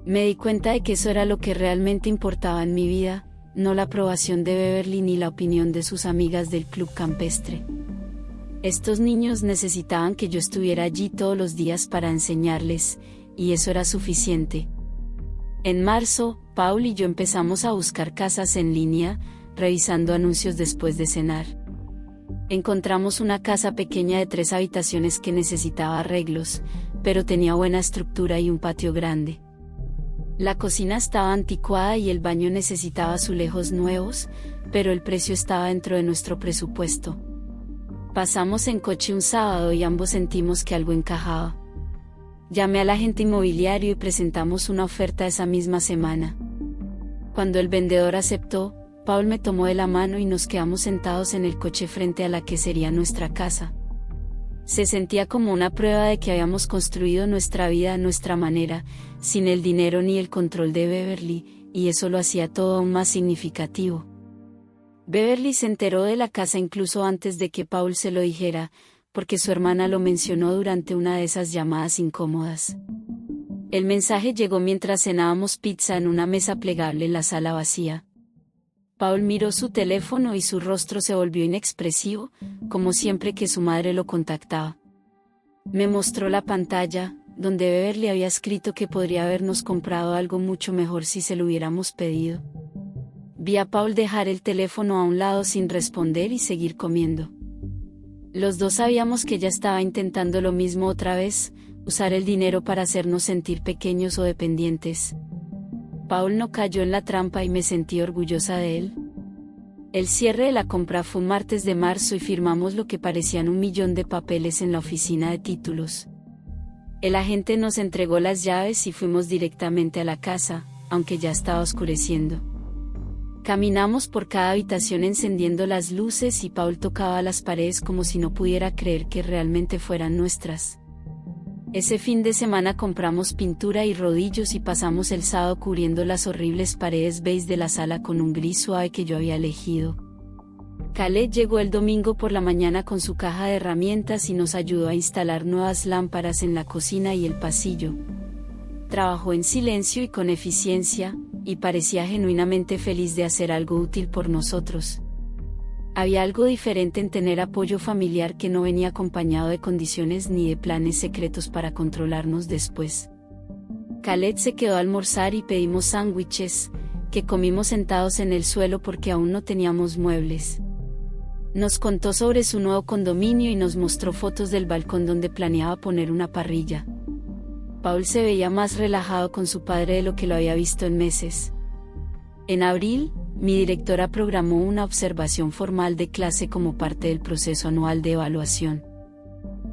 Me di cuenta de que eso era lo que realmente importaba en mi vida, no la aprobación de Beverly ni la opinión de sus amigas del club campestre. Estos niños necesitaban que yo estuviera allí todos los días para enseñarles, y eso era suficiente. En marzo, Paul y yo empezamos a buscar casas en línea, revisando anuncios después de cenar. Encontramos una casa pequeña de 3 habitaciones que necesitaba arreglos, pero tenía buena estructura y un patio grande. La cocina estaba anticuada y el baño necesitaba azulejos nuevos, pero el precio estaba dentro de nuestro presupuesto. Pasamos en coche un sábado y ambos sentimos que algo encajaba. Llamé al agente inmobiliario y presentamos una oferta esa misma semana. Cuando el vendedor aceptó, Paul me tomó de la mano y nos quedamos sentados en el coche frente a la que sería nuestra casa. Se sentía como una prueba de que habíamos construido nuestra vida a nuestra manera, sin el dinero ni el control de Beverly, y eso lo hacía todo aún más significativo. Beverly se enteró de la casa incluso antes de que Paul se lo dijera, porque su hermana lo mencionó durante una de esas llamadas incómodas. El mensaje llegó mientras cenábamos pizza en una mesa plegable en la sala vacía. Paul miró su teléfono y su rostro se volvió inexpresivo, como siempre que su madre lo contactaba. Me mostró la pantalla, donde Beverly había escrito que podría habernos comprado algo mucho mejor si se lo hubiéramos pedido. Vi a Paul dejar el teléfono a un lado sin responder y seguir comiendo. Los dos sabíamos que ella estaba intentando lo mismo otra vez, usar el dinero para hacernos sentir pequeños o dependientes. Paul no cayó en la trampa y me sentí orgullosa de él. El cierre de la compra fue un martes de marzo y firmamos lo que parecían 1.000.000 de papeles en la oficina de títulos. El agente nos entregó las llaves y fuimos directamente a la casa, aunque ya estaba oscureciendo. Caminamos por cada habitación encendiendo las luces y Paul tocaba las paredes como si no pudiera creer que realmente fueran nuestras. Ese fin de semana compramos pintura y rodillos y pasamos el sábado cubriendo las horribles paredes beige de la sala con un gris suave que yo había elegido. Khaled llegó el domingo por la mañana con su caja de herramientas y nos ayudó a instalar nuevas lámparas en la cocina y el pasillo. Trabajó en silencio y con eficiencia, y parecía genuinamente feliz de hacer algo útil por nosotros. Había algo diferente en tener apoyo familiar que no venía acompañado de condiciones ni de planes secretos para controlarnos después. Khaled se quedó a almorzar y pedimos sándwiches, que comimos sentados en el suelo porque aún no teníamos muebles. Nos contó sobre su nuevo condominio y nos mostró fotos del balcón donde planeaba poner una parrilla. Paul se veía más relajado con su padre de lo que lo había visto en meses. En abril, mi directora programó una observación formal de clase como parte del proceso anual de evaluación.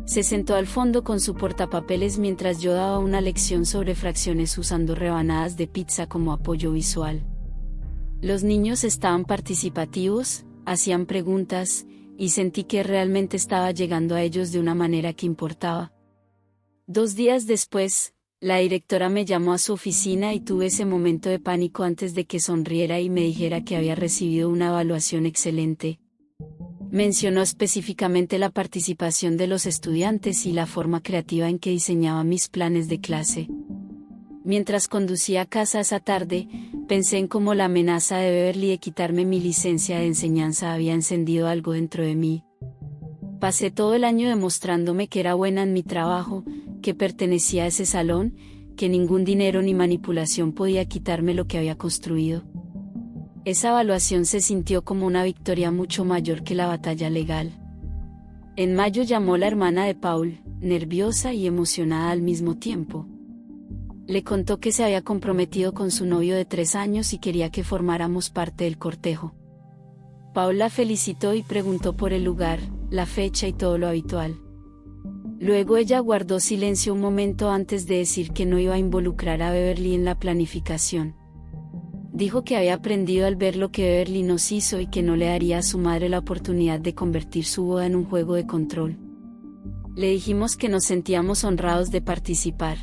Se sentó al fondo con su portapapeles mientras yo daba una lección sobre fracciones usando rebanadas de pizza como apoyo visual. Los niños estaban participativos, hacían preguntas, y sentí que realmente estaba llegando a ellos de una manera que importaba. 2 días después, la directora me llamó a su oficina y tuve ese momento de pánico antes de que sonriera y me dijera que había recibido una evaluación excelente. Mencionó específicamente la participación de los estudiantes y la forma creativa en que diseñaba mis planes de clase. Mientras conducía a casa esa tarde, pensé en cómo la amenaza de Beverly de quitarme mi licencia de enseñanza había encendido algo dentro de mí. Pasé todo el año demostrándome que era buena en mi trabajo, que pertenecía a ese salón, que ningún dinero ni manipulación podía quitarme lo que había construido. Esa evaluación se sintió como una victoria mucho mayor que la batalla legal. En mayo llamó la hermana de Paul, nerviosa y emocionada al mismo tiempo. Le contó que se había comprometido con su novio de 3 años y quería que formáramos parte del cortejo. Paul la felicitó y preguntó por el lugar, la fecha y todo lo habitual. Luego ella guardó silencio un momento antes de decir que no iba a involucrar a Beverly en la planificación. Dijo que había aprendido al ver lo que Beverly nos hizo y que no le daría a su madre la oportunidad de convertir su boda en un juego de control. Le dijimos que nos sentíamos honrados de participar.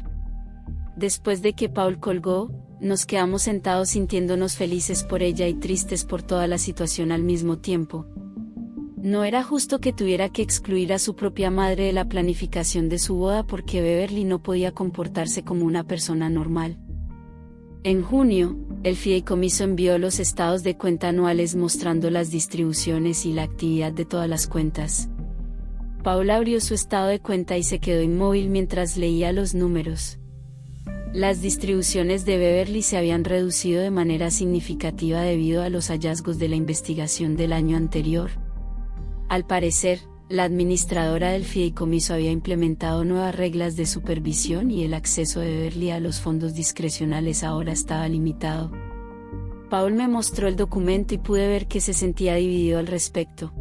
Después de que Paul colgó, nos quedamos sentados sintiéndonos felices por ella y tristes por toda la situación al mismo tiempo. No era justo que tuviera que excluir a su propia madre de la planificación de su boda porque Beverly no podía comportarse como una persona normal. En junio, el fideicomiso envió los estados de cuenta anuales mostrando las distribuciones y la actividad de todas las cuentas. Paul abrió su estado de cuenta y se quedó inmóvil mientras leía los números. Las distribuciones de Beverly se habían reducido de manera significativa debido a los hallazgos de la investigación del año anterior. Al parecer, la administradora del fideicomiso había implementado nuevas reglas de supervisión y el acceso de Beverly a los fondos discrecionales ahora estaba limitado. Paul me mostró el documento y pude ver que se sentía dividido al respecto.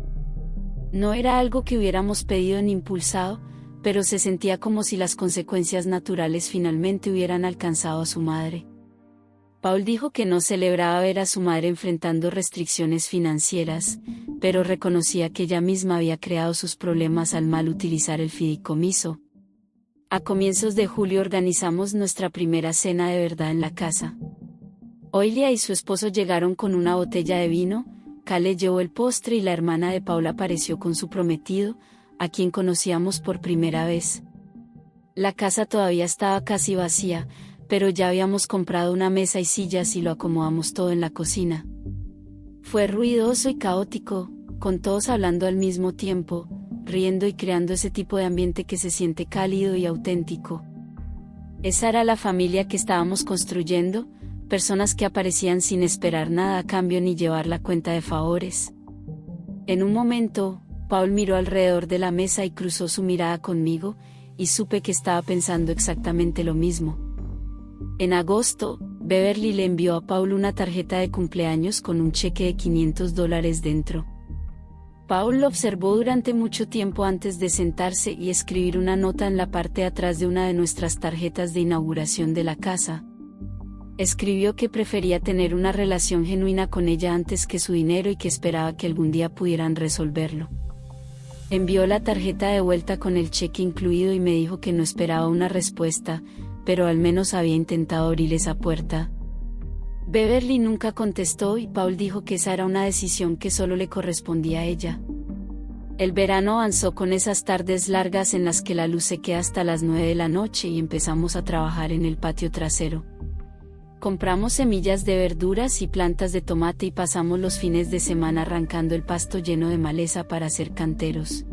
No era algo que hubiéramos pedido ni impulsado, pero se sentía como si las consecuencias naturales finalmente hubieran alcanzado a su madre. Paul dijo que no celebraba ver a su madre enfrentando restricciones financieras, pero reconocía que ella misma había creado sus problemas al mal utilizar el fideicomiso. A comienzos de julio organizamos nuestra primera cena de verdad en la casa. Oilia y su esposo llegaron con una botella de vino, Kale llevó el postre y la hermana de Paul apareció con su prometido, a quien conocíamos por primera vez. La casa todavía estaba casi vacía, pero ya habíamos comprado una mesa y sillas y lo acomodamos todo en la cocina. Fue ruidoso y caótico, con todos hablando al mismo tiempo, riendo y creando ese tipo de ambiente que se siente cálido y auténtico. Esa era la familia que estábamos construyendo, personas que aparecían sin esperar nada a cambio ni llevar la cuenta de favores. En un momento, Paul miró alrededor de la mesa y cruzó su mirada conmigo, y supe que estaba pensando exactamente lo mismo. En agosto, Beverly le envió a Paul una tarjeta de cumpleaños con un cheque de $500 dentro. Paul lo observó durante mucho tiempo antes de sentarse y escribir una nota en la parte de atrás de una de nuestras tarjetas de inauguración de la casa. Escribió que prefería tener una relación genuina con ella antes que su dinero y que esperaba que algún día pudieran resolverlo. Envió la tarjeta de vuelta con el cheque incluido y me dijo que no esperaba una respuesta, pero al menos había intentado abrir esa puerta. Beverly nunca contestó y Paul dijo que esa era una decisión que solo le correspondía a ella. El verano avanzó con esas tardes largas en las que la luz se queda hasta las 9 de la noche y empezamos a trabajar en el patio trasero. Compramos semillas de verduras y plantas de tomate y pasamos los fines de semana arrancando el pasto lleno de maleza para hacer canteros.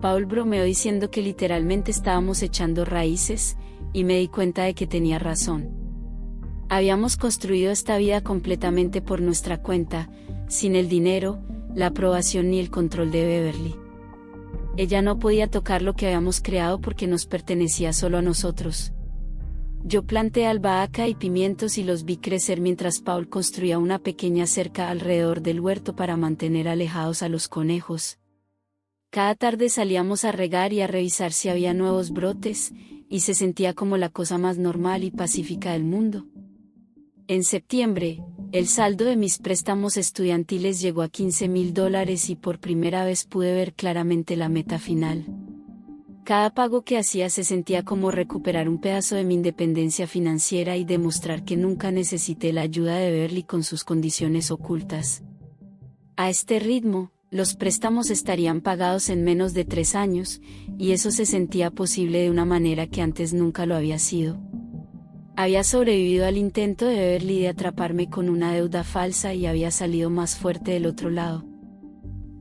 Paul bromeó diciendo que literalmente estábamos echando raíces, y me di cuenta de que tenía razón. Habíamos construido esta vida completamente por nuestra cuenta, sin el dinero, la aprobación ni el control de Beverly. Ella no podía tocar lo que habíamos creado porque nos pertenecía solo a nosotros. Yo planté albahaca y pimientos y los vi crecer mientras Paul construía una pequeña cerca alrededor del huerto para mantener alejados a los conejos. Cada tarde salíamos a regar y a revisar si había nuevos brotes, y se sentía como la cosa más normal y pacífica del mundo. En septiembre, el saldo de mis préstamos estudiantiles llegó a $15,000 y por primera vez pude ver claramente la meta final. Cada pago que hacía se sentía como recuperar un pedazo de mi independencia financiera y demostrar que nunca necesité la ayuda de Beverly con sus condiciones ocultas. A este ritmo, los préstamos estarían pagados en menos de 3 años, y eso se sentía posible de una manera que antes nunca lo había sido. Había sobrevivido al intento de Beverly de atraparme con una deuda falsa y había salido más fuerte del otro lado.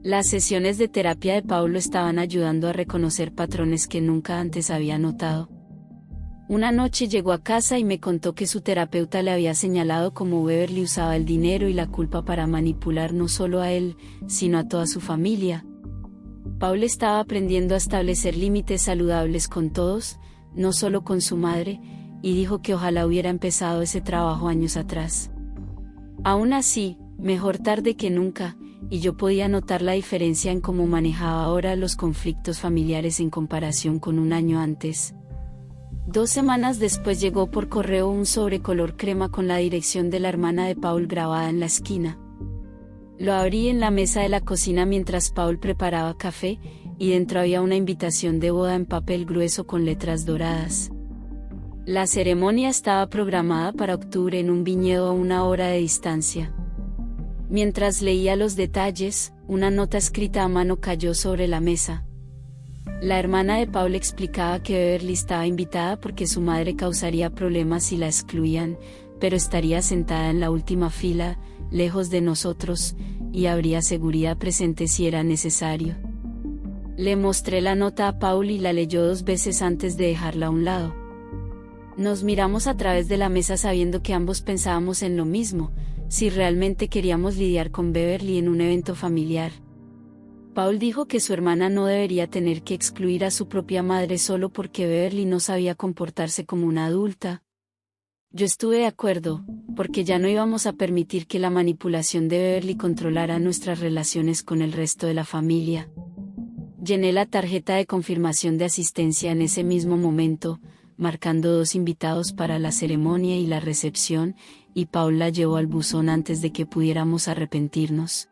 Las sesiones de terapia de Paul lo estaban ayudando a reconocer patrones que nunca antes había notado. Una noche llegó a casa y me contó que su terapeuta le había señalado cómo Beverly usaba el dinero y la culpa para manipular no solo a él, sino a toda su familia. Paul estaba aprendiendo a establecer límites saludables con todos, no solo con su madre, y dijo que ojalá hubiera empezado ese trabajo años atrás. Aún así, mejor tarde que nunca, y yo podía notar la diferencia en cómo manejaba ahora los conflictos familiares en comparación con un año antes. 2 semanas después llegó por correo un sobre color crema con la dirección de la hermana de Paul grabada en la esquina. Lo abrí en la mesa de la cocina mientras Paul preparaba café, y dentro había una invitación de boda en papel grueso con letras doradas. La ceremonia estaba programada para octubre en un viñedo a 1 hora de distancia. Mientras leía los detalles, una nota escrita a mano cayó sobre la mesa. La hermana de Paul explicaba que Beverly estaba invitada porque su madre causaría problemas si la excluían, pero estaría sentada en la última fila, lejos de nosotros, y habría seguridad presente si era necesario. Le mostré la nota a Paul y la leyó 2 veces antes de dejarla a un lado. Nos miramos a través de la mesa sabiendo que ambos pensábamos en lo mismo, si realmente queríamos lidiar con Beverly en un evento familiar. Paul dijo que su hermana no debería tener que excluir a su propia madre solo porque Beverly no sabía comportarse como una adulta. Yo estuve de acuerdo, porque ya no íbamos a permitir que la manipulación de Beverly controlara nuestras relaciones con el resto de la familia. Llené la tarjeta de confirmación de asistencia en ese mismo momento, marcando 2 invitados para la ceremonia y la recepción, y Paul la llevó al buzón antes de que pudiéramos arrepentirnos.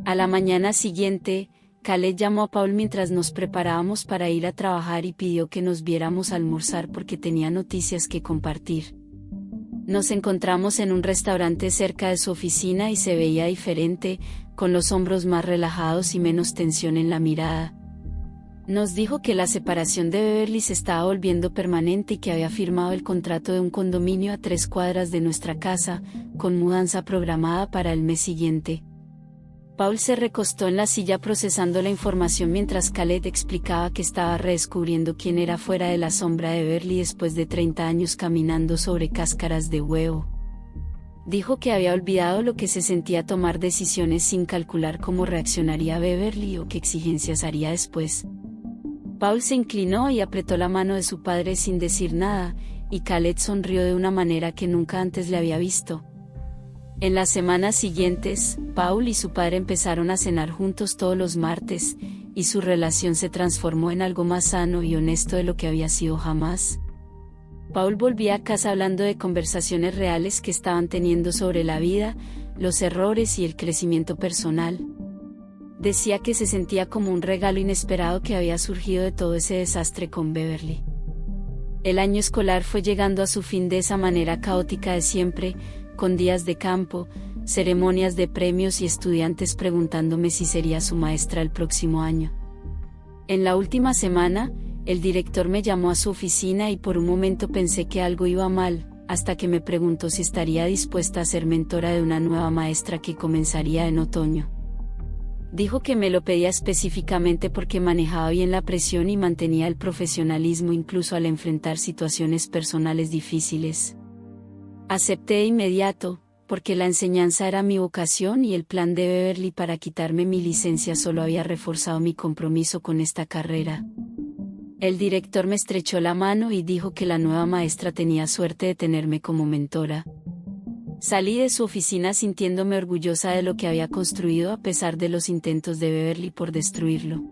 A la mañana siguiente, Khaled llamó a Paul mientras nos preparábamos para ir a trabajar y pidió que nos viéramos a almorzar porque tenía noticias que compartir. Nos encontramos en un restaurante cerca de su oficina y se veía diferente, con los hombros más relajados y menos tensión en la mirada. Nos dijo que la separación de Beverly se estaba volviendo permanente y que había firmado el contrato de un condominio a 3 cuadras de nuestra casa, con mudanza programada para el mes siguiente. Paul se recostó en la silla procesando la información mientras Khaled explicaba que estaba redescubriendo quién era fuera de la sombra de Beverly después de 30 años caminando sobre cáscaras de huevo. Dijo que había olvidado lo que se sentía tomar decisiones sin calcular cómo reaccionaría Beverly o qué exigencias haría después. Paul se inclinó y apretó la mano de su padre sin decir nada, y Khaled sonrió de una manera que nunca antes le había visto. En las semanas siguientes, Paul y su padre empezaron a cenar juntos todos los martes, y su relación se transformó en algo más sano y honesto de lo que había sido jamás. Paul volvía a casa hablando de conversaciones reales que estaban teniendo sobre la vida, los errores y el crecimiento personal. Decía que se sentía como un regalo inesperado que había surgido de todo ese desastre con Beverly. El año escolar fue llegando a su fin de esa manera caótica de siempre, con días de campo, ceremonias de premios y estudiantes preguntándome si sería su maestra el próximo año. En la última semana, el director me llamó a su oficina y por un momento pensé que algo iba mal, hasta que me preguntó si estaría dispuesta a ser mentora de una nueva maestra que comenzaría en otoño. Dijo que me lo pedía específicamente porque manejaba bien la presión y mantenía el profesionalismo incluso al enfrentar situaciones personales difíciles. Acepté de inmediato, porque la enseñanza era mi vocación y el plan de Beverly para quitarme mi licencia solo había reforzado mi compromiso con esta carrera. El director me estrechó la mano y dijo que la nueva maestra tenía suerte de tenerme como mentora. Salí de su oficina sintiéndome orgullosa de lo que había construido a pesar de los intentos de Beverly por destruirlo.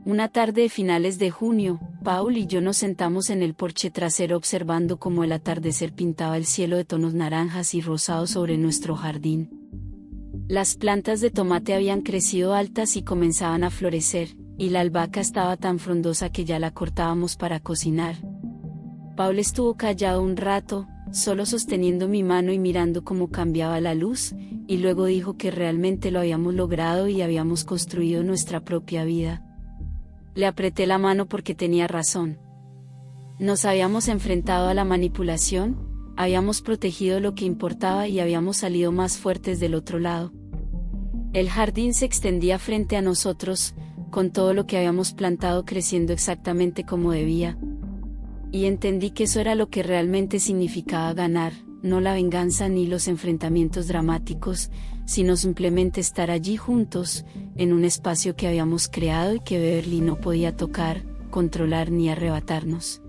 Una tarde de finales de junio, Paul y yo nos sentamos en el porche trasero observando cómo el atardecer pintaba el cielo de tonos naranjas y rosados sobre nuestro jardín. Las plantas de tomate habían crecido altas y comenzaban a florecer, y la albahaca estaba tan frondosa que ya la cortábamos para cocinar. Paul estuvo callado un rato, solo sosteniendo mi mano y mirando cómo cambiaba la luz, y luego dijo que realmente lo habíamos logrado y habíamos construido nuestra propia vida. Le apreté la mano porque tenía razón. Nos habíamos enfrentado a la manipulación, habíamos protegido lo que importaba y habíamos salido más fuertes del otro lado. El jardín se extendía frente a nosotros, con todo lo que habíamos plantado creciendo exactamente como debía. Y entendí que eso era lo que realmente significaba ganar, no la venganza ni los enfrentamientos dramáticos, sino simplemente estar allí juntos, en un espacio que habíamos creado y que Beverly no podía tocar, controlar ni arrebatarnos.